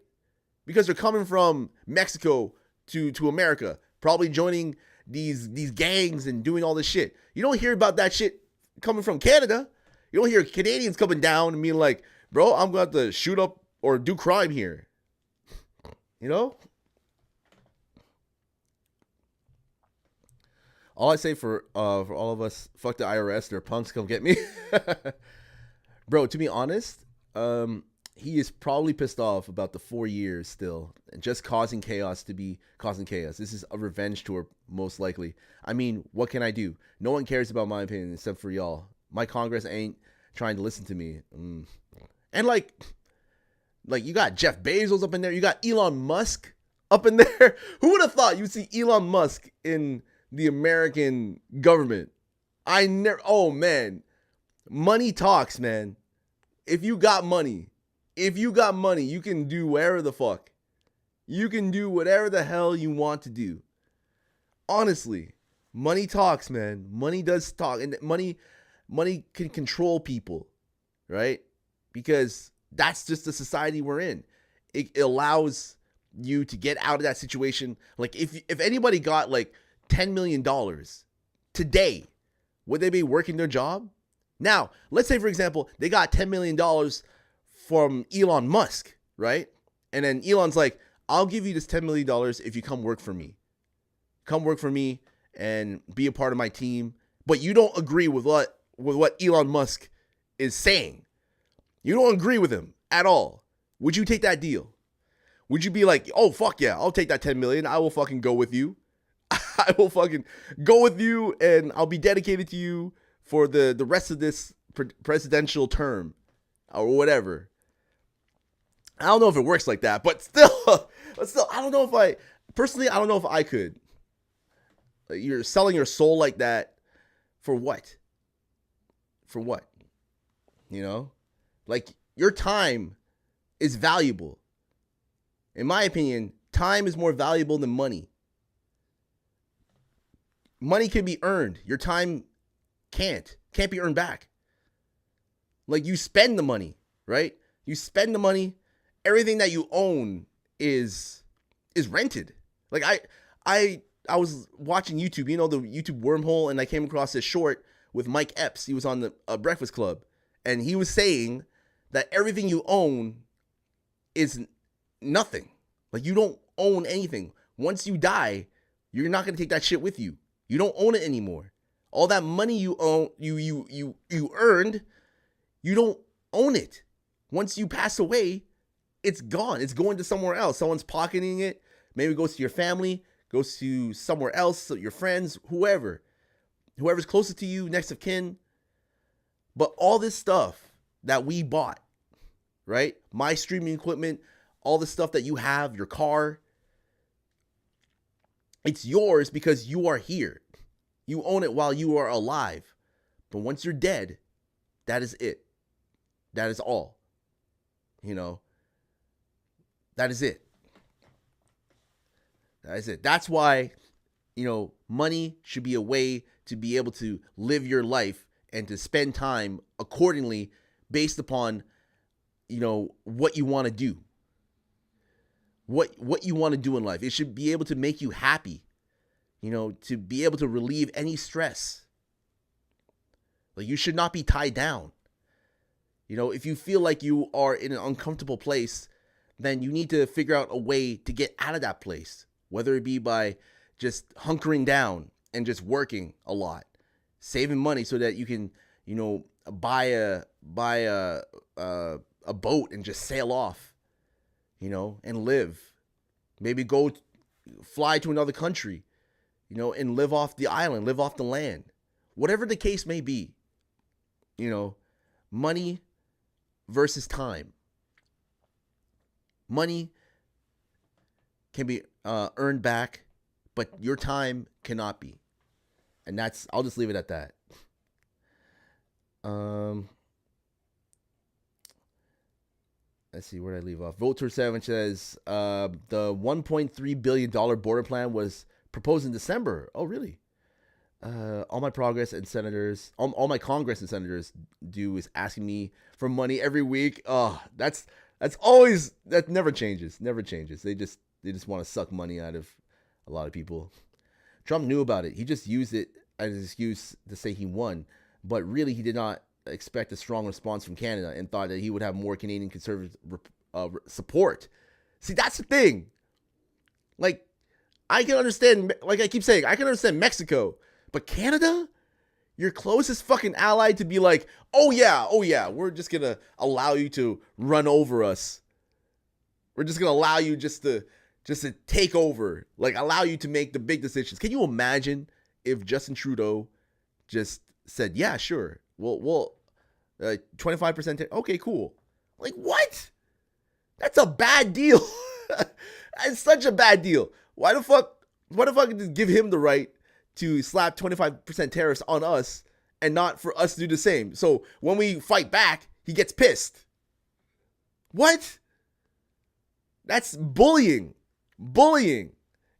Because they're coming from Mexico to America, probably joining these gangs and doing all this shit. You don't hear about that shit coming from Canada. You don't hear Canadians coming down and being like, bro, I'm going to have to shoot up or do crime here. You know? All I say for all of us, fuck the IRS, they're punks, come get me. Bro, to be honest, he is probably pissed off about the 4 years still and just causing chaos to be causing chaos. This is a revenge tour, most likely. I mean, what can I do? No one cares about my opinion except for y'all. My Congress ain't trying to listen to me. And like you got Jeff Bezos up in there. You got Elon Musk up in there. Who would have thought you'd see Elon Musk in the American government? Oh man, money talks, man. If you got money, you can do whatever the fuck. You can do whatever the hell you want to do. Honestly, money talks, man. Money does talk, and money can control people, right? Because that's just the society we're in. It allows you to get out of that situation. Like if anybody got like $10 million today, would they be working their job? Now, let's say, for example, they got $10 million from Elon Musk, right? And then Elon's like, I'll give you this $10 million if you come work for me. Come work for me and be a part of my team. But you don't agree with what Elon Musk is saying. You don't agree with him at all. Would you take that deal? Would you be like, oh, fuck yeah, I'll take that 10 million. I will fucking go with you. I will fucking go with you, and I'll be dedicated to you for the rest of this presidential term or whatever. I don't know if it works like that, but still, I don't know if I could. Like, you're selling your soul like that for what? For what? You know? Like, your time is valuable. In my opinion, time is more valuable than money. Money can be earned. Your time can't be earned back. Like, you spend the money, right? You spend the money. Everything that you own is rented. Like, I was watching YouTube, the YouTube wormhole, and I came across this short with Mike Epps. He was on the Breakfast Club, and he was saying that everything you own is nothing. Like, you don't own anything. Once you die, you're not going to take that shit with you. You don't own it anymore. All that money you own, you earned, you don't own it. Once you pass away, it's gone. It's going to somewhere else. Someone's pocketing it. Maybe it goes to your family, goes to somewhere else, your friends, whoever. whoever's closest to you, next of kin. But all this stuff that we bought, right? My streaming equipment, all the stuff that you have, your car, it's yours because you are here. You own it while you are alive. But once you're dead, that is it. That is all. You know, that is it. That is it. That's why, you know, money should be a way to be able to live your life and to spend time accordingly based upon, you know, what you want to do. What you want to do in life. It should be able to make you happy, you know, to be able to relieve any stress. Like, you should not be tied down. You know, if you feel like you are in an uncomfortable place, then you need to figure out a way to get out of that place, whether it be by just hunkering down and just working a lot, saving money so that you can, you know, buy a boat and just sail off, you know, and live. Maybe go fly to another country, you know, and live off the island, live off the land. Whatever the case may be, you know, money versus time. Money can be earned back, but your time cannot be. And that's, I'll just leave it at that. Let's see, where did I leave off? Vote Tour 7 says the $1.3 billion border plan was proposed in December. Oh, really? All my Congress and senators do is asking me for money every week. Oh, that never changes. They just want to suck money out of a lot of people. Trump knew about it. He just used it as an excuse to say he won, but really he did not expect a strong response from Canada and thought that he would have more Canadian conservative support. See, that's the thing. Like, I can understand, like I keep saying, I can understand Mexico, but Canada, your closest fucking ally, to be like, oh yeah, we're just gonna allow you to run over us. We're just gonna allow you just to take over, like allow you to make the big decisions. Can you imagine if Justin Trudeau just said, yeah, sure, we'll 25%, okay, cool. Like, what? That's a bad deal. It's such a bad deal. Why the fuck just give him the right to slap 25% tariffs on us and not for us to do the same? So when we fight back, he gets pissed. What? That's bullying.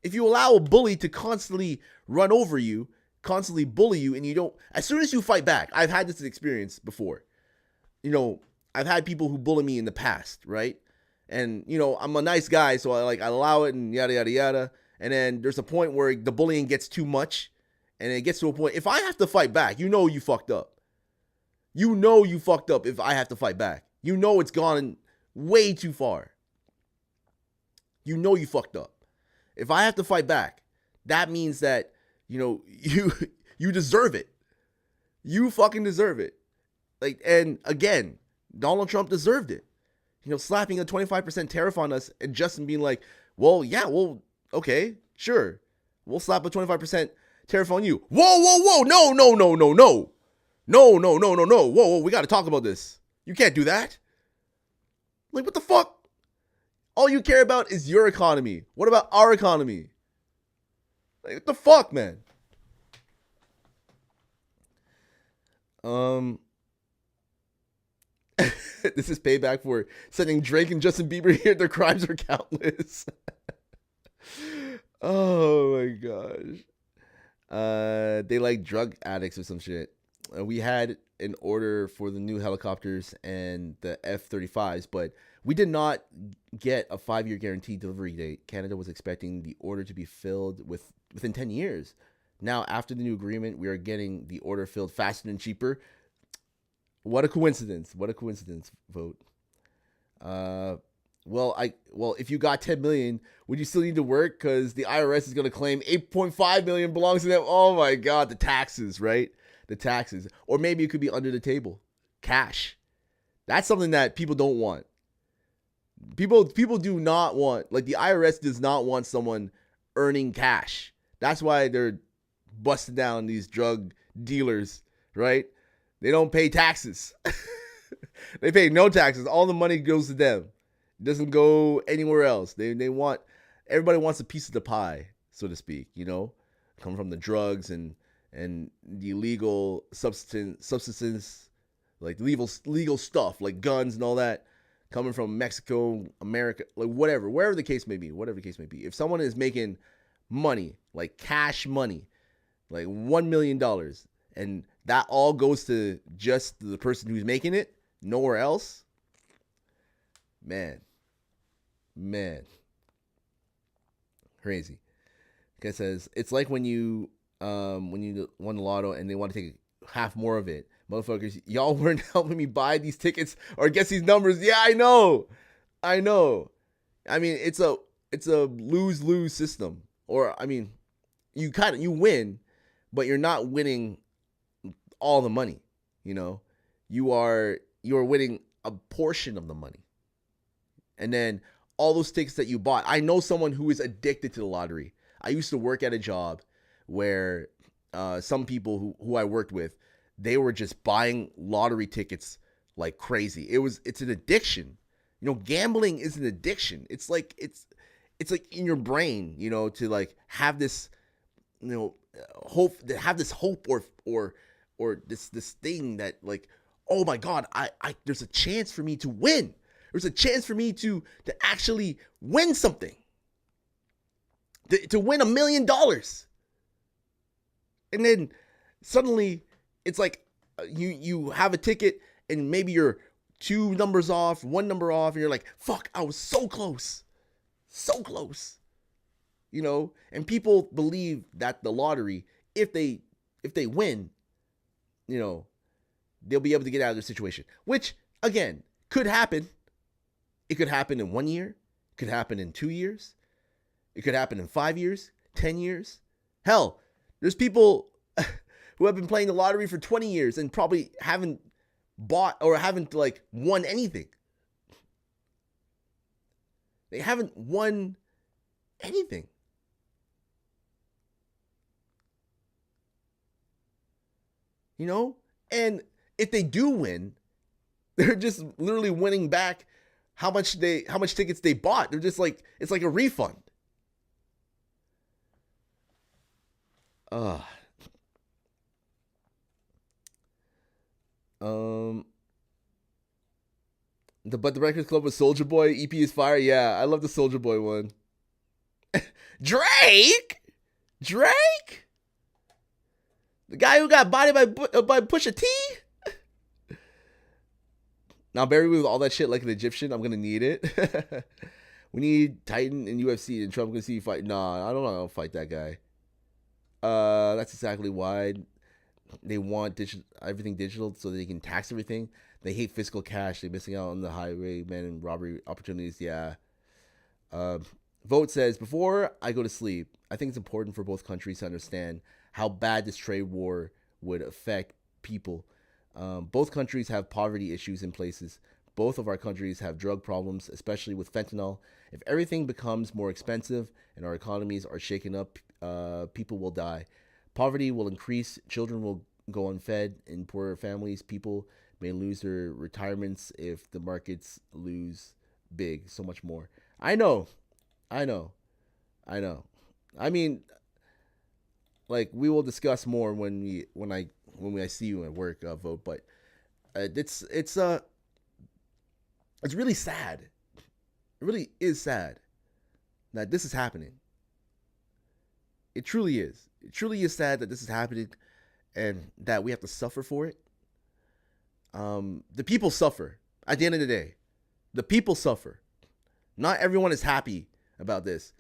If you allow a bully to constantly run over you, constantly bully you, and you don't, as soon as you fight back, I've had this experience before. You know, I've had people who bully me in the past, right? And, you know, I'm a nice guy, so I allow it and yada, yada, yada. And then there's a point where the bullying gets too much, and it gets to a point, if I have to fight back, you know you fucked up. You know you fucked up if I have to fight back. You know it's gone way too far. You know you fucked up. If I have to fight back, that means that, you know, you deserve it. You fucking deserve it. Like, and again, Donald Trump deserved it. You know, slapping a 25% tariff on us and Justin being like, well, yeah, well, okay, sure. We'll slap a 25% tariff on you. Whoa. No. Whoa, we got to talk about this. You can't do that. Like, what the fuck? All you care about is your economy. What about our economy? Like, what the fuck, man? This is payback for sending Drake and Justin Bieber here. Their crimes are countless. Oh my gosh. They like drug addicts or some shit. We had an order for the new helicopters and the F-35s, but we did not get a 5-year guaranteed delivery date. Canada was expecting the order to be filled within 10 years. Now, after the new agreement, we are getting the order filled faster and cheaper. What a coincidence. What a coincidence, vote. Well, if you got 10 million, would you still need to work? Because the IRS is going to claim 8.5 million belongs to them. Oh my God, the taxes, right? The taxes. Or maybe it could be under the table. Cash. That's something that people don't want. People do not want, like the IRS does not want someone earning cash. That's why they're busting down these drug dealers, right? They don't pay taxes. They pay no taxes. All the money goes to them. It doesn't go anywhere else. Everybody wants a piece of the pie, so to speak, come from the drugs and the illegal substances, like legal stuff, like guns and all that, coming from Mexico, America, like wherever the case may be. If someone is making money, like cash money, like $1 million, and that all goes to just the person who's making it, nowhere else, man, crazy. Guy says it's like when you won the lotto and they want to take half more of it. Motherfuckers, y'all weren't helping me buy these tickets or guess these numbers. Yeah, I know. I mean, it's a lose-lose system. Or I mean, you win, but you're not winning all the money. You're winning a portion of the money. And then all those tickets that you bought. I know someone who is addicted to the lottery. I used to work at a job where some people who I worked with, they were just buying lottery tickets like crazy. It's an addiction. Gambling is an addiction. It's like in your brain, to like have this, hope, or this thing that like, oh my God, I there's a chance for me to win. There's a chance for me to actually win something. To win $1 million. And then suddenly it's like you have a ticket and maybe you're 2 numbers off, 1 number off, and you're like, fuck, I was so close. So close. And people believe that the lottery, if they win, they'll be able to get out of their situation. Which, again, could happen. It could happen in 1 year. It could happen in 2 years. It could happen in 5 years, 10 years. Hell, there's people who have been playing the lottery for 20 years and probably haven't bought or haven't like won anything. They haven't won anything. And if they do win, they're just literally winning back how much tickets they bought. They're just like, it's like a refund. But the Breakfast Club with Soulja Boy EP is fire. Yeah, I love the Soulja Boy one. Drake, the guy who got bodied by Pusha T. Now bury me with all that shit like an Egyptian. I'm gonna need it. We need Titan in UFC, and Trump gonna see you fight. Nah, I don't know how to fight that guy. That's exactly why they want everything digital so they can tax everything. They hate physical cash. They're missing out on the highwaymen and robbery opportunities. Yeah. Vote says, before I go to sleep, I think it's important for both countries to understand how bad this trade war would affect people. Both countries have poverty issues in places. Both of our countries have drug problems, especially with fentanyl. If everything becomes more expensive and our economies are shaken up, people will die. Poverty will increase. Children will go unfed. In poorer families, people may lose their retirements if the markets lose big. So much more. I know. I mean, like, we will discuss more when I see you at work, Vote. But it's really sad. It really is sad that this is happening. It truly is. It truly is sad that this is happening and that we have to suffer for it. The people suffer. At the end of the day, the people suffer. Not everyone is happy about this.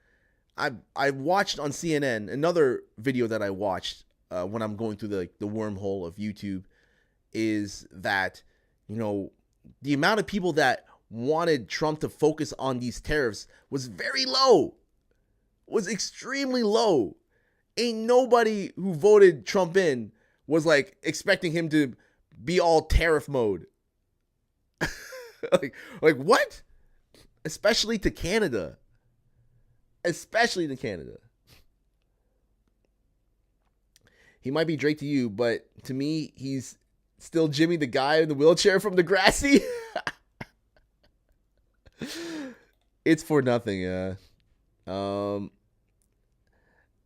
I watched on CNN another video that I watched when I'm going through the wormhole of YouTube is that, the amount of people that wanted Trump to focus on these tariffs was very low. Was extremely low. Ain't nobody who voted Trump in was like expecting him to be all tariff mode. like what? Especially to Canada. He might be Drake to you, but to me, he's still Jimmy, the guy in the wheelchair from Degrassi. It's for nothing, yeah.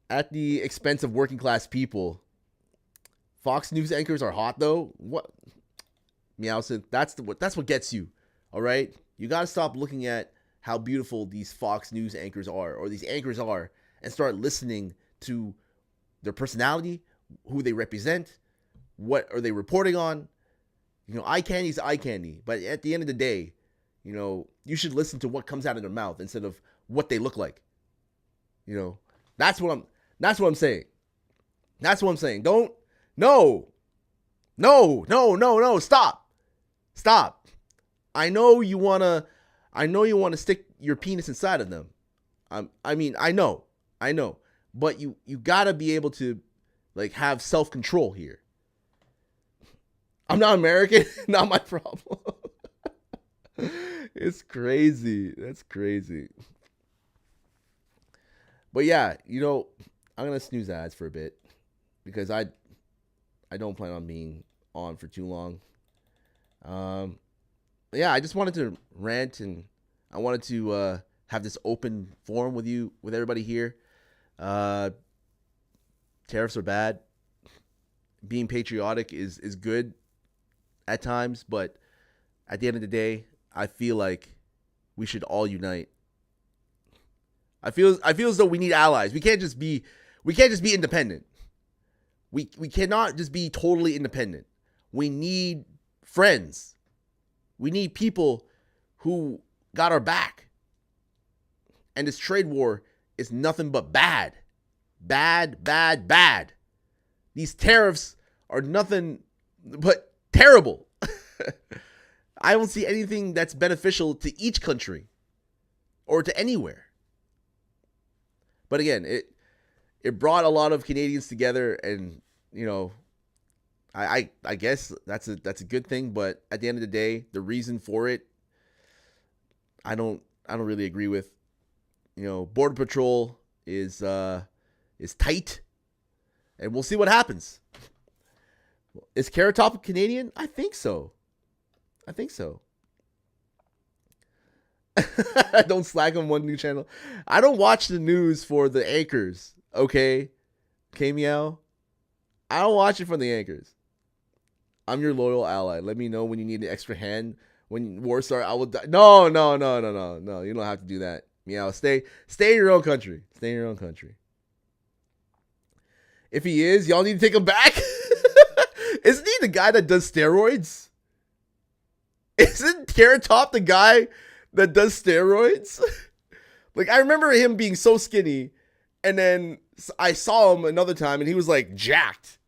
At the expense of working class people. Fox News anchors are hot though. What? Meowson, that's what gets you. All right? You got to stop looking at how beautiful these Fox News anchors are, or these anchors are, and start listening to their personality, who they represent, what are they reporting on. You know, eye candy is eye candy, but at the end of the day, you know, you should listen to what comes out of their mouth instead of what they look like. You know, that's what I'm saying. That's what I'm saying. No, stop. I know you wanna stick your penis inside of them. I know, but you gotta be able to like have self-control here. I'm not American, not my problem. It's crazy. That's crazy. But yeah, you know, I'm gonna snooze ads for a bit because I don't plan on being on for too long. Yeah, I just wanted to rant, and I wanted to have this open forum with everybody here. Tariffs are bad. Being patriotic is good at times, but at the end of the day, I feel like we should all unite. I feel as though we need allies. We can't just be independent. We cannot just be totally independent. We need friends. We need people who got our back. And this trade war is nothing but bad. Bad. These tariffs are nothing but terrible. I don't see anything that's beneficial to each country or to anywhere. But again, it brought a lot of Canadians together, and you know, I guess that's a good thing. But at the end of the day, the reason for it, I don't really agree with. You know, Border Patrol is tight, and we'll see what happens. Is Carrot Top Canadian? I think so. Don't slack on one new channel. I don't watch the news for the anchors. Okay, Meow. I don't watch it from the anchors. I'm your loyal ally. Let me know when you need an extra hand. When war starts, I will die. No. You don't have to do that. Meow. Stay in your own country. If he is, y'all need to take him back. Isn't he the guy that does steroids? Isn't Carrot Top the guy that does steroids? Like, I remember him being so skinny, and then I saw him another time, and he was like jacked.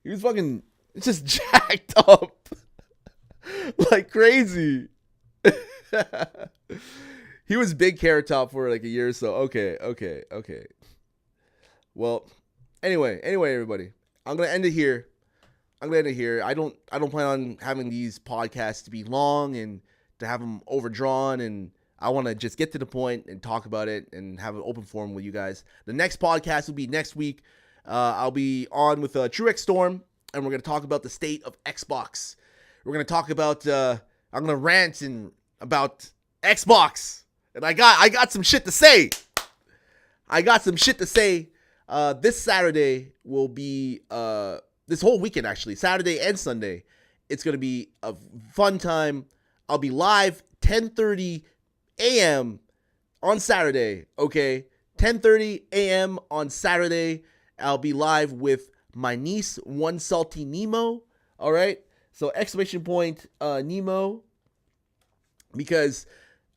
He was fucking just jacked up. Like crazy. He was big Carrot Top for like a year or so. Okay. Well, anyway, everybody. I'm gonna end it here. I don't plan on having these podcasts to be long and to have them overdrawn, and I want to just get to the point and talk about it and have an open forum with you guys. The next podcast will be next week. I'll be on with Truex Storm, and we're going to talk about the state of Xbox. We're going to talk about, I'm going to rant about Xbox, and I got some shit to say. This Saturday will be, this whole weekend actually, Saturday and Sunday. It's going to be a fun time. I'll be live 10:30 a.m. on Saturday, okay? 10:30 a.m. on Saturday. I'll be live with my niece, One Salty Nemo, all right? So exclamation point Nemo, because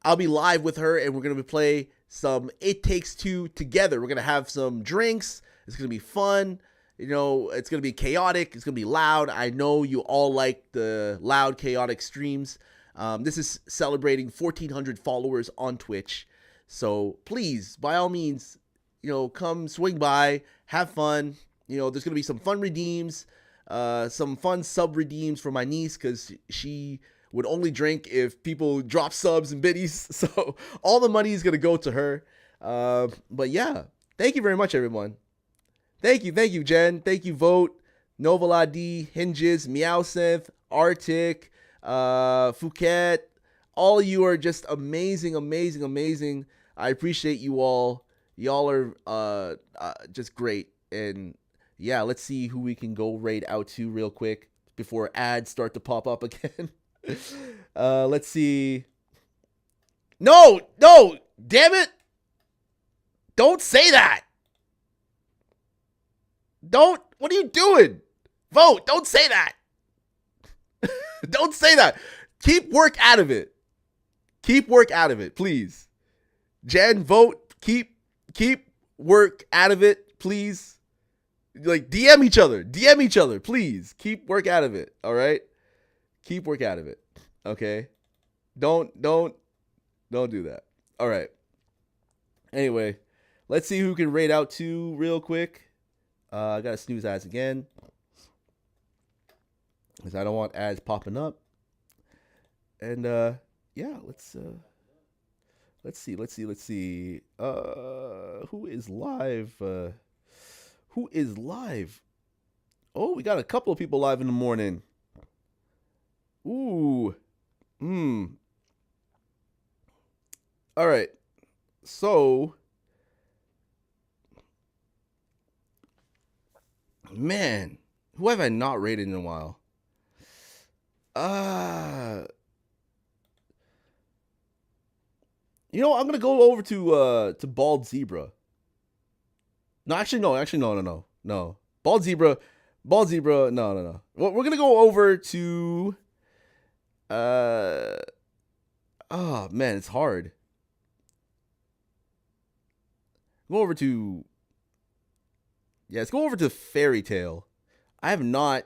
I'll be live with her, and we're going to play some It Takes Two together. We're going to have some drinks. It's going to be fun. You know, it's going to be chaotic. It's going to be loud. I know you all like the loud, chaotic streams. This is celebrating 1,400 followers on Twitch. So please, by all means, you know, come swing by, have fun. You know, there's going to be some fun redeems, some fun sub redeems for my niece, because she would only drink if people drop subs and biddies. So all the money is going to go to her. But yeah, thank you very much, everyone. Thank you, Jen. Thank you, Vote, Novaladi, Hinges, Meowsynth, Arctic, Phuket. All of you are just amazing, amazing, amazing. I appreciate you all. Y'all are just great. And yeah, let's see who we can go raid out to real quick before ads start to pop up again. Let's see. No, damn it. Don't say that. What are you doing? Vote, don't say that. Don't say that. Keep work out of it. Keep work out of it, please. Jen, Vote, keep work out of it, please. Like, DM each other, please. Keep work out of it, all right? Keep work out of it, okay? Don't do that. All right. Anyway, let's see who can raid out to real quick. I gotta snooze ads again because I don't want ads popping up. And yeah, let's see. Who is live? Who is live? Oh, we got a couple of people live in the morning. Ooh. All right. So, man, who have I not rated in a while? You know, I'm gonna go over to Bald Zebra. No. Bald Zebra. No. Well, we're gonna go over to. Oh man, it's hard. Go over to. Yeah, let's go over to Fairy Tale. I have not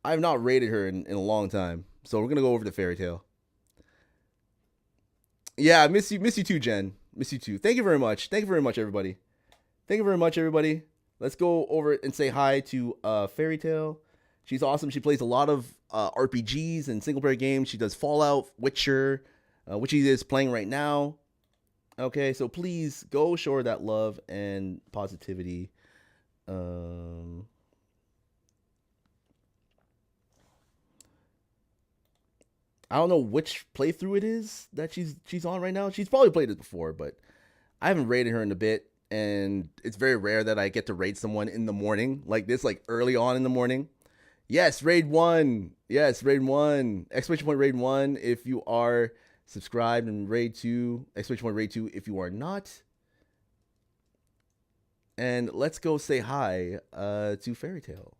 rated her in a long time, so we're gonna go over to Fairy Tale. Yeah, I miss you too, Jen. Miss you too. Thank you very much. Everybody. Let's go over and say hi to Fairy Tale. She's awesome. She plays a lot of RPGs and single player games. She does Fallout, Witcher, which she is playing right now. Okay, so please go show her that love and positivity. I don't know which playthrough it is that she's on right now. She's probably played it before, but I haven't raided her in a bit, and it's very rare that I get to raid someone in the morning like this, like early on in the morning. Yes, raid 1. Yes, raid 1. Exclamation point raid 1 if you are subscribed, and raid 2. Exclamation point raid 2 if you are not. And let's go say hi to Fairy Tale.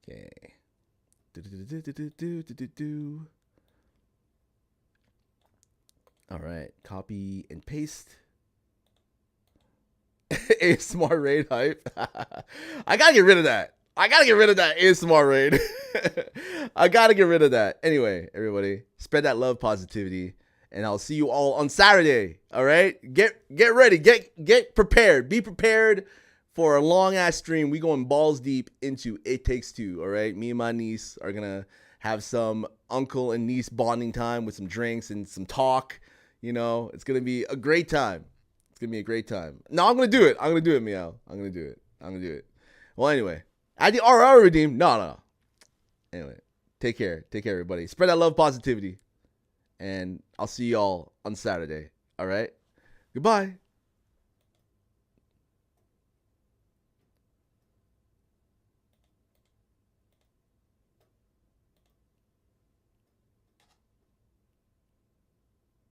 Okay. All right, copy and paste. ASMR raid hype. I gotta get rid of that. ASMR raid. I gotta get rid of that. Anyway, everybody, spread that love, positivity, and I'll see you all on Saturday. All right, get ready, get prepared, be prepared for a long ass stream. We going balls deep into It Takes Two. All right, me and my niece are gonna have some uncle and niece bonding time with some drinks and some talk. You know, it's gonna be a great time. No, I'm gonna do it, Meow. I'm gonna do it. Well, anyway, I did RR redeem. No. Anyway, take care, everybody. Spread that love, positivity, and I'll see y'all on Saturday. All right, goodbye.